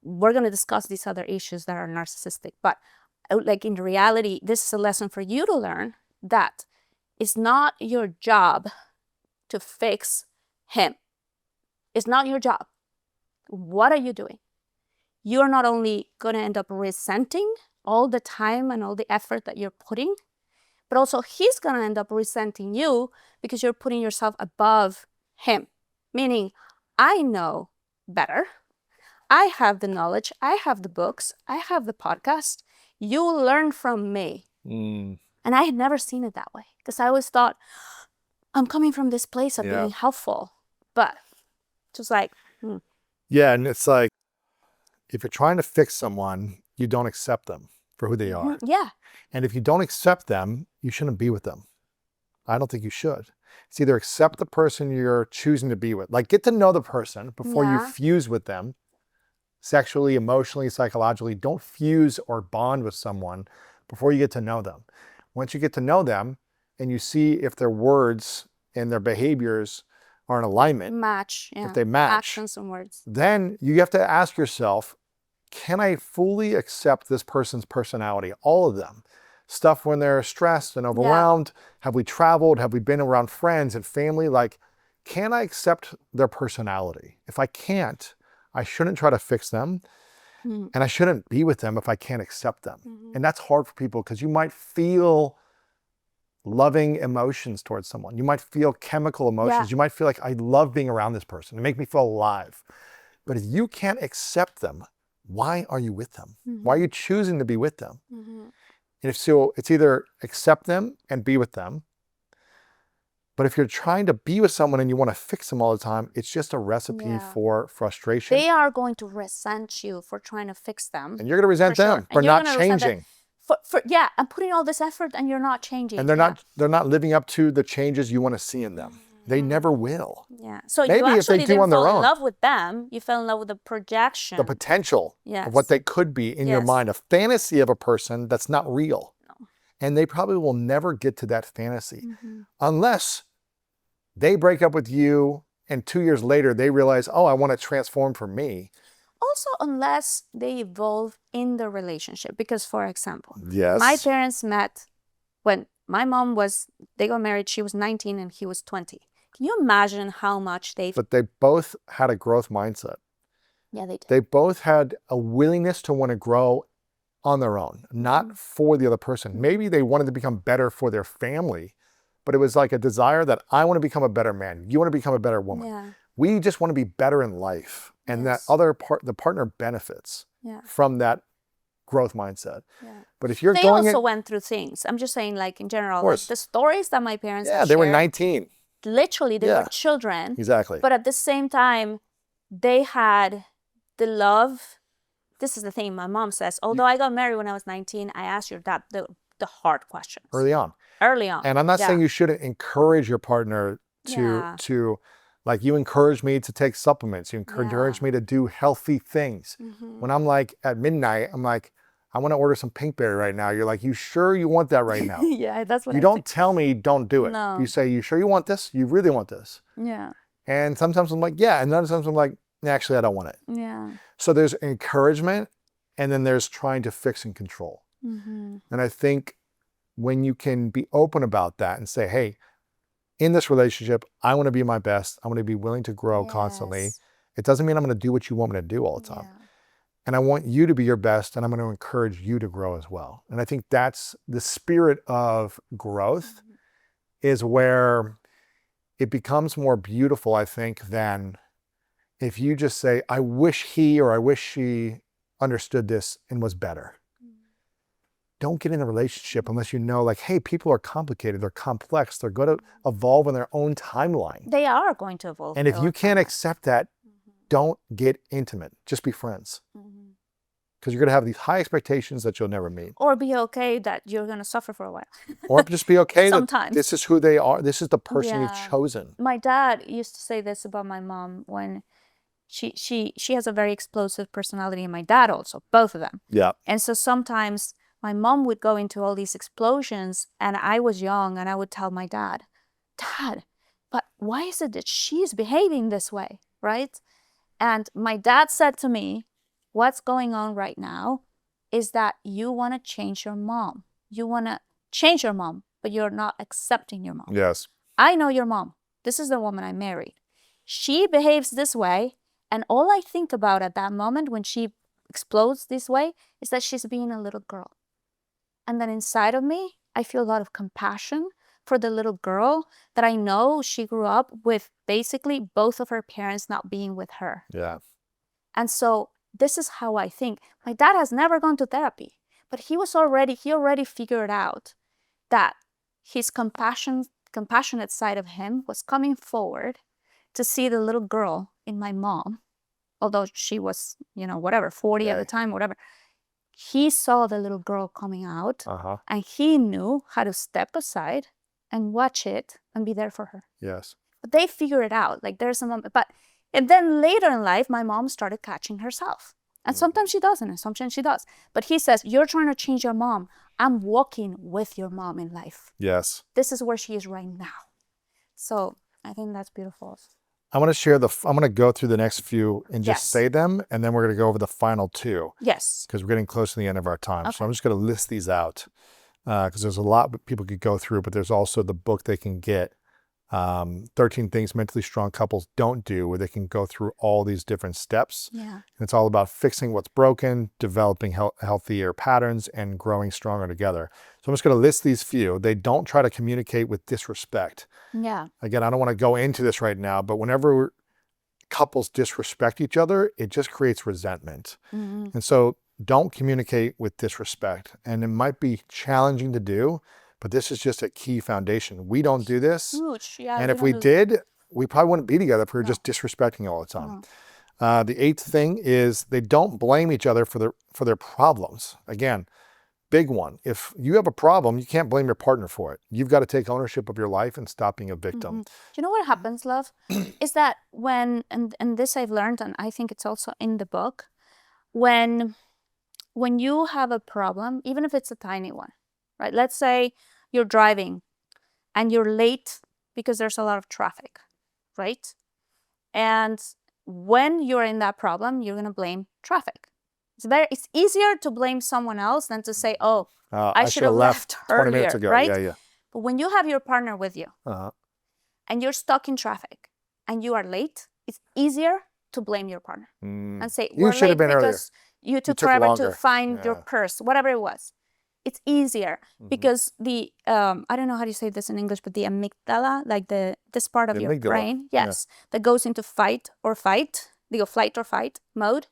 we're going to discuss these other issues that are narcissistic. But like in reality, this is a lesson for you to learn that it's not your job to fix him. It's not your job. What are you doing? You're not only going to end up resenting all the time and all the effort that you're putting, but also he's going to end up resenting you because you're putting yourself above him. Meaning, I know better. I have the knowledge. I have the books. I have the podcast. You learn from me. And I had never seen it that way because I always thought, I'm coming from this place of being helpful. But just like, Yeah, and it's like, if you're trying to fix someone, you don't accept them for who they are. Yeah. And if you don't accept them, you shouldn't be with them. I don't think you should. It's either accept the person you're choosing to be with. Like, get to know the person before you fuse with them. Sexually, emotionally, psychologically. Don't fuse or bond with someone before you get to know them. Once you get to know them and you see if their words and their behaviors are in alignment, if they match, actions and words, then you have to ask yourself, can I fully accept this person's personality? All of them. Stuff when they're stressed and overwhelmed. Have we traveled? Have we been around friends and family? Like, can I accept their personality? If I can't, I shouldn't try to fix them. And I shouldn't be with them if I can't accept them. And that's hard for people because you might feel loving emotions towards someone. You might feel chemical emotions. You might feel like, I love being around this person. They make me feel alive. But if you can't accept them, why are you with them? Why are you choosing to be with them? And if so, it's either accept them and be with them. But if you're trying to be with someone and you want to fix them all the time, it's just a recipe for frustration. They are going to resent you for trying to fix them. And you're going to resent them for not changing. I'm putting all this effort and you're not changing. And they're not living up to the changes you want to see in them. They never will. Yeah. So maybe you if they do on their own. You fell in love with them. You fell in love with the projection. The potential of what they could be in your mind. A fantasy of a person that's not real. No. And they probably will never get to that fantasy unless they break up with you and 2 years later they realize, oh, I want to transform for me. Also, unless they evolve in the relationship. Because, for example, yes, my parents met when my mom they got married, she was 19 and he was 20. Can you imagine how much But they both had a growth mindset. Yeah, they did. They both had a willingness to want to grow on their own, not for the other person. Maybe they wanted to become better for their family, but it was like a desire that I want to become a better man. You want to become a better woman. Yeah. We just want to be better in life. And that the partner benefits from that growth mindset. Yeah. But if you're they also went through things. I'm just saying, like in general, like the stories that my parents they were 19. Literally, they were children. Exactly. But at the same time, they had the love. This is the thing my mom says. Although I got married when I was 19, I asked your dad the hard questions. Early on. And I'm not saying you shouldn't encourage your partner to like, you encourage me to take supplements. You encourage me to do healthy things. When I'm like at midnight, I'm like, I want to order some Pinkberry right now. You're like, you sure you want that right now? That's what you don't tell me don't do it. No. You say, you sure you want this? You really want this? Yeah. And sometimes I'm like, yeah. And other times I'm like, actually, I don't want it. Yeah. So there's encouragement and then there's trying to fix and control. And I think when you can be open about that and say, hey, in this relationship, I want to be my best. I want to be willing to grow constantly. It doesn't mean I'm going to do what you want me to do all the time. Yeah. And I want you to be your best, and I'm going to encourage you to grow as well. And I think that's the spirit of growth is where it becomes more beautiful, I think, than if you just say, I wish he or I wish she understood this and was better. Don't get in a relationship unless you know, like, hey, people are complicated, they're complex, they're going to evolve on their own timeline. They are going to evolve. And if you can't accept that, don't get intimate. Just be friends. Because you're going to have these high expectations that you'll never meet. Or be okay that you're going to suffer for a while. Or just be okay Sometimes. that this is who they are. This is the person you've chosen. My dad used to say this about my mom when she has a very explosive personality, and my dad also, both of them. Yeah. And so sometimes my mom would go into all these explosions, and I was young, and I would tell my dad, but why is it that she's behaving this way, right? And my dad said to me, what's going on right now is that you want to change your mom. You want to change your mom, but you're not accepting your mom. Yes. I know your mom. This is the woman I married. She behaves this way, and all I think about at that moment when she explodes this way is that she's being a little girl. And then inside of me, I feel a lot of compassion for the little girl that I know she grew up with basically both of her parents not being with her. Yeah. And so this is how I think. My dad has never gone to therapy, but he already figured out that his compassionate side of him was coming forward to see the little girl in my mom, although she was, 40 at the time, whatever. He saw the little girl coming out, and he knew how to step aside and watch it and be there for her. Yes. But they figure it out. Like there's a moment, and then later in life, my mom started catching herself. And sometimes she doesn't, and sometimes she does. But he says, you're trying to change your mom. I'm walking with your mom in life. Yes. This is where she is right now. So I think that's beautiful. I want to share I'm going to go through the next few and just say them, and then we're going to go over the final two. Yes. Because we're getting close to the end of our time. Okay. So I'm just going to list these out because there's a lot people could go through, but there's also the book they can get, 13 Things Mentally Strong Couples Don't Do, where they can go through all these different steps. Yeah. And it's all about fixing what's broken, developing healthier patterns, and growing stronger together. So I'm just going to list these few. They don't try to communicate with disrespect. Yeah. Again, I don't want to go into this right now, but whenever couples disrespect each other, it just creates resentment. And so don't communicate with disrespect. And it might be challenging to do, but this is just a key foundation. We don't do this. Huge. Yeah, and if we did, we probably wouldn't be together if we were just disrespecting all the time. The 8th thing is they don't blame each other for their problems. Again, big one. If you have a problem, you can't blame your partner for it. You've got to take ownership of your life and stop being a victim. You know what happens, love? Is that when, and this I've learned, and I think it's also in the book, when you have a problem, even if it's a tiny one, right? Let's say you're driving and you're late because there's a lot of traffic, right? And when you're in that problem, you're going to blame traffic. It's easier to blame someone else than to say, oh, I should have left 20 minutes earlier, ago. right? Yeah. But when you have your partner with you and you're stuck in traffic and you are late, it's easier to blame your partner and say, you should have been earlier. You took forever to find your purse, whatever it was. It's easier because the, I don't know how to say this in English, but the amygdala, like this part of your brain, that goes into fight or flight mode.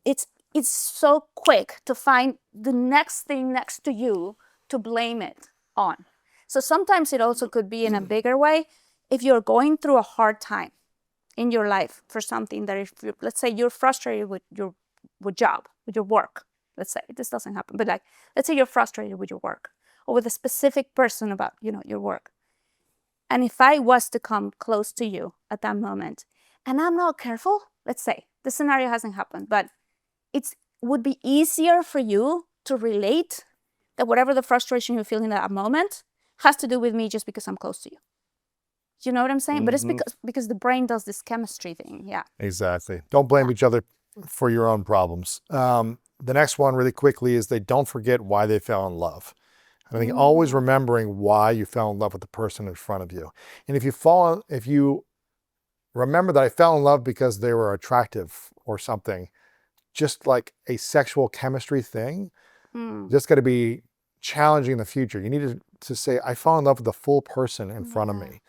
It's so quick to find the next thing next to you to blame it on. So sometimes it also could be in a bigger way. If you're going through a hard time in your life for something that let's say you're frustrated with your job, with your work. Let's say this doesn't happen, but let's say you're frustrated with your work or with a specific person about, your work. And if I was to come close to you at that moment and I'm not careful, let's say the scenario hasn't happened, but it would be easier for you to relate that whatever the frustration you're feeling at that moment has to do with me just because I'm close to you. You know what I'm saying? But it's because the brain does this chemistry thing. Yeah. Exactly. Don't blame each other for your own problems. The next one really quickly is they don't forget why they fell in love. And I think always remembering why you fell in love with the person in front of you. And if you remember that I fell in love because they were attractive or something, just like a sexual chemistry thing, just got to be challenging in the future. You need to say, I fall in love with the full person in front of me,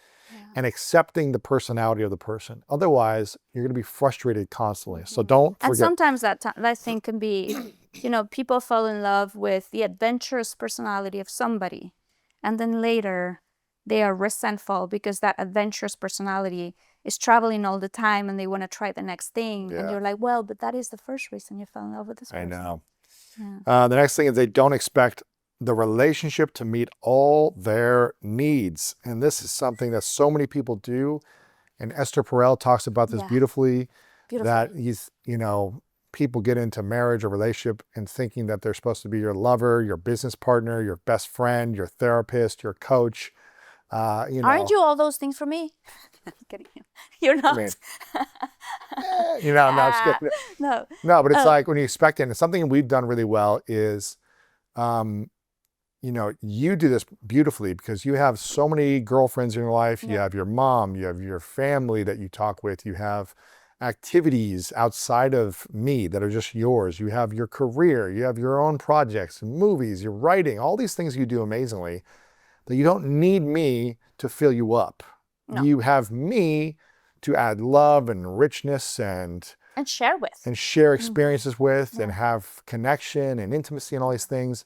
and accepting the personality of the person. Otherwise, you're going to be frustrated constantly. So don't forget. And sometimes that thing can be, people fall in love with the adventurous personality of somebody, and then later they are resentful because that adventurous personality is traveling all the time and they want to try the next thing. And you're like, well, but that is the first reason you fell in love with this person. I know. The next thing is they don't expect the relationship to meet all their needs. And this is something that so many people do. And Esther Perel talks about this beautifully. That people get into marriage or relationship and thinking that they're supposed to be your lover, your business partner, your best friend, your therapist, your coach. Aren't you all those things for me? I'm kidding you. You're not. I mean, I'm not just kidding. No, but it's like when you expect it, and something we've done really well is, you do this beautifully because you have so many girlfriends in your life. You have your mom, you have your family that you talk with, you have activities outside of me that are just yours. You have your career, you have your own projects and movies, you're writing, all these things you do amazingly, that you don't need me to fill you up. No. You have me to add love and richness and share with. And share experiences with and have connection and intimacy and all these things.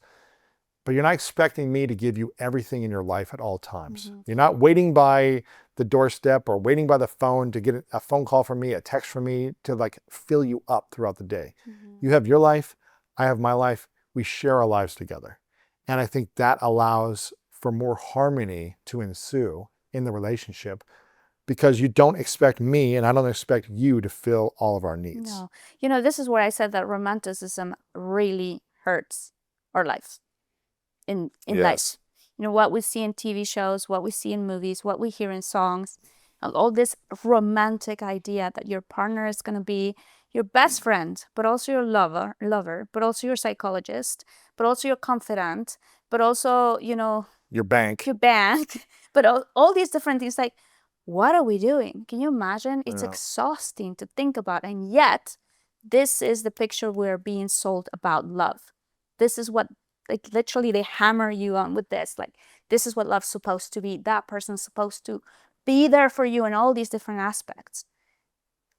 But you're not expecting me to give you everything in your life at all times. You're not waiting by the doorstep or waiting by the phone to get a phone call from me, a text from me to like fill you up throughout the day. You have your life, I have my life, we share our lives together. And I think that allows for more harmony to ensue in the relationship because you don't expect me and I don't expect you to fill all of our needs. No. This is where I said that romanticism really hurts our lives. In life, what we see in TV shows, what we see in movies, what we hear in songs, all this romantic idea that your partner is going to be your best friend, but also your lover, but also your psychologist, but also your confidant, but also, your bank, but all these different things. Like, what are we doing? Can you imagine? It's exhausting to think about. And yet, this is the picture we're being sold about love. This is what, like, literally they hammer you on with this. Like, this is what love's supposed to be. That person's supposed to be there for you in all these different aspects.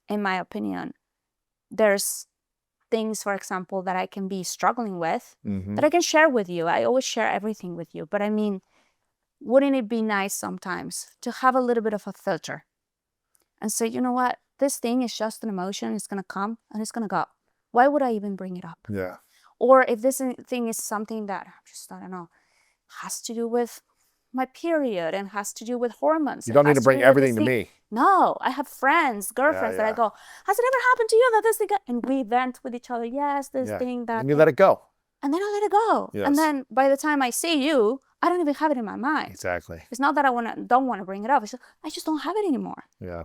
In my opinion, there's things, for example, that I can be struggling with that I can share with you. I always share everything with you. But I mean, wouldn't it be nice sometimes to have a little bit of a filter and say, you know what, this thing is just an emotion. It's going to come and it's going to go. Why would I even bring it up? Yeah. Or if this thing is something that I don't know, has to do with my period and has to do with hormones. You don't need to bring everything to me. No, I have friends, girlfriends that I go, has it ever happened to you that this thing? And we vent with each other. Yes, this thing that. And you let it go. And then I let it go. Yes. And then by the time I see you, I don't even have it in my mind. Exactly. It's not that I don't want to bring it up. It's just, I just don't have it anymore. Yeah.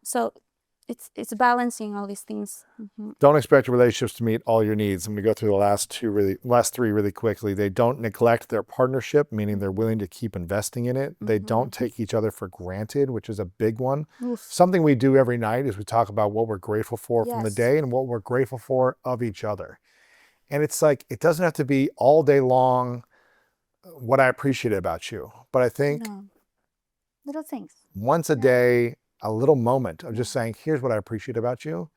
So it's balancing all these things. Don't expect your relationships to meet all your needs. I'm going to go through the last three really quickly. They don't neglect their partnership, meaning they're willing to keep investing in it. They don't take each other for granted, which is a big one. Something we do every night is we talk about what we're grateful for from the day and what we're grateful for of each other. And it's like, it doesn't have to be all day long what I appreciate about you. But I think little things. Once a day, a little moment of just saying, here's what I appreciate about you.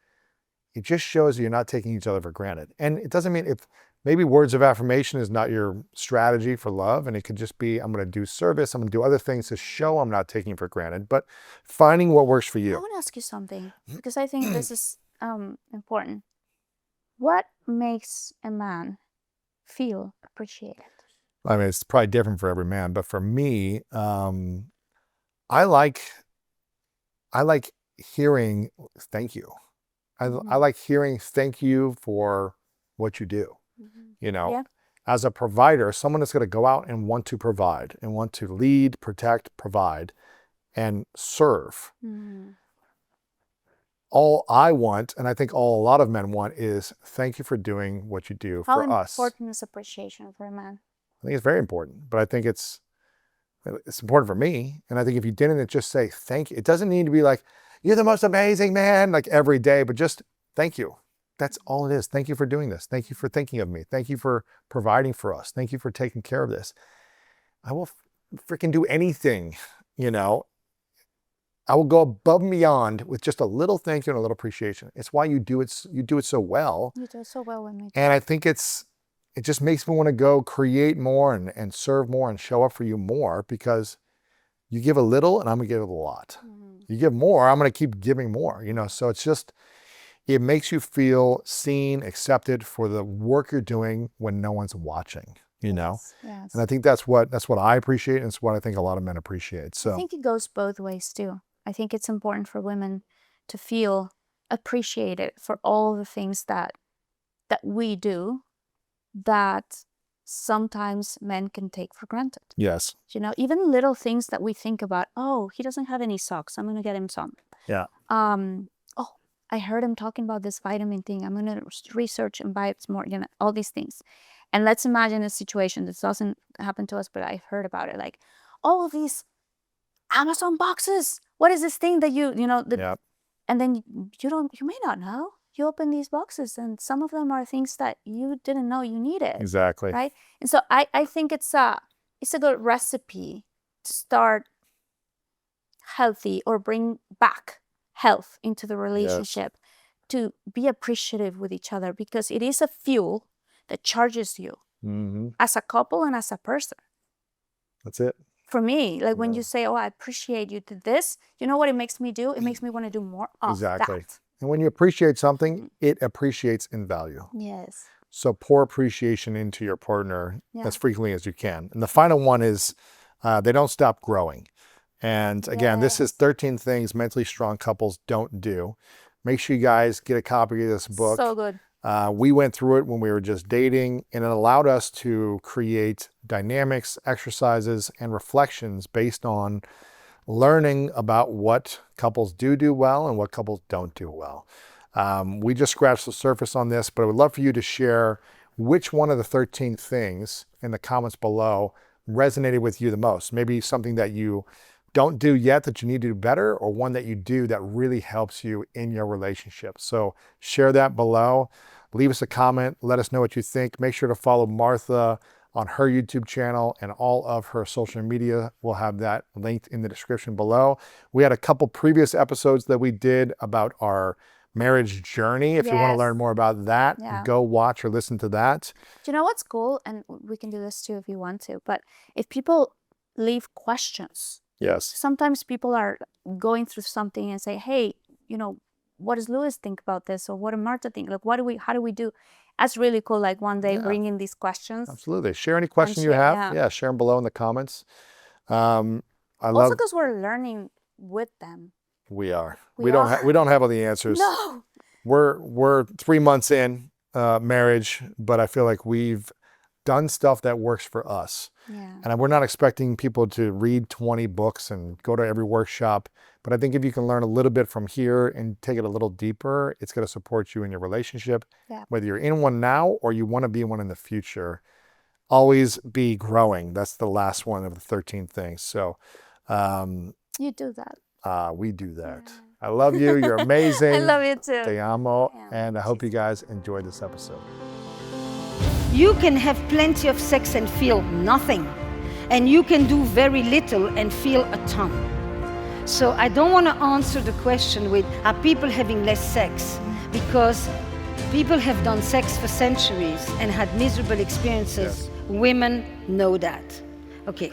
It just shows you're not taking each other for granted. And it doesn't mean, if maybe words of affirmation is not your strategy for love, and it could just be, I'm going to do service, I'm going to do other things to show I'm not taking for granted, but finding what works for you. I want to ask you something, because I think this is important. What makes a man feel appreciated? I mean, it's probably different for every man, but for me, I like hearing thank you. I like hearing thank you for what you do. As a provider, someone that's going to go out and want to provide and want to lead, protect, provide, and serve. all I want, and I think a lot of men want, is thank you for doing what you do for us. How important is appreciation for a man? I think it's very important, but I think it's important for me. And I think if you didn't just say thank you, it doesn't need to be like, you're the most amazing man, like every day, but just thank you. That's all it is. Thank you for doing this. Thank you for thinking of me. Thank you for providing for us. Thank you for taking care of this. I will freaking do anything, you know. I will go above and beyond with just a little thank you and a little appreciation. It's why you do it so well. You do it so well with me. And I think it just makes me want to go create more and serve more and show up for you more, because you give a little and I'm going to give a lot. You give more, I'm going to keep giving more, you know. So it's just, it makes you feel seen, accepted for the work you're doing when no one's watching, you know. Yes. And I think that's what I appreciate, and it's what I think a lot of men appreciate. So I think it goes both ways too. I think it's important for women to feel appreciated for all the things that we do that sometimes men can take for granted. yes. You know, even little things that we think about, oh, he doesn't have any socks, I'm gonna get him some. Yeah. Oh, I heard him talking about this vitamin thing, I'm gonna research and buy some more, you know, all these things. And let's imagine a situation that doesn't happen to us, but I've heard about it, like all of these Amazon boxes. What is this thing that you know, Yeah. and then you may not know. You open these boxes and some of them are things that you didn't know you needed. Exactly. Right? And so I think it's a good recipe to start healthy or bring back health into the relationship, to be appreciative with each other, because it is a fuel that charges you as a couple and as a person. That's it. For me, like when you say, oh, I appreciate you did this, you know what it makes me do? It makes me want to do more of Exactly. that. And when you appreciate something, it appreciates in value. Yes. So pour appreciation into your partner as frequently as you can. And the final one is they don't stop growing. And again, this is 13 things mentally strong couples don't do. Make sure you guys get a copy of this book. So good. We went through it when we were just dating, and it allowed us to create dynamics, exercises, and reflections based on learning about what couples do well and what couples don't do well. We just scratched the surface on this, but I would love for you to share which one of the 13 things in the comments below resonated with you the most. Maybe something that you don't do yet that you need to do better, or one that you do that really helps you in your relationship. So share that below. Leave us a comment. Let us know what you think. Make sure to follow Martha on her YouTube channel and all of her social media. We'll have that linked in the description below. We had a couple previous episodes that we did about our marriage journey. If you want to learn more about that, go watch or listen to that. Do you know what's cool? And we can do this too if you want to, but if people leave questions. Yes. Sometimes people are going through something and say, hey, you know, what does Lewis think about this? Or what does Martha think? Like, how do we do? That's really cool. Like one day bring in these questions. Absolutely. Share any questions you have. Yeah, share them below in the comments. Also because we're learning with them. We are. We don't have all the answers. No. We're 3 months in marriage, but I feel like we've done stuff that works for us. Yeah. And we're not expecting people to read 20 books and go to every workshop. But I think if you can learn a little bit from here and take it a little deeper, it's going to support you in your relationship. Yeah. Whether you're in one now or you want to be in one in the future, always be growing. That's the last one of the 13 things. So you do that. We do that. Yeah. I love you. You're amazing. I love you too. Te amo. And I hope you guys enjoyed this episode. You can have plenty of sex and feel nothing. And you can do very little and feel a ton. So I don't want to answer the question with, are people having less sex? Because people have done sex for centuries and had miserable experiences. Yes. Women know that. Okay.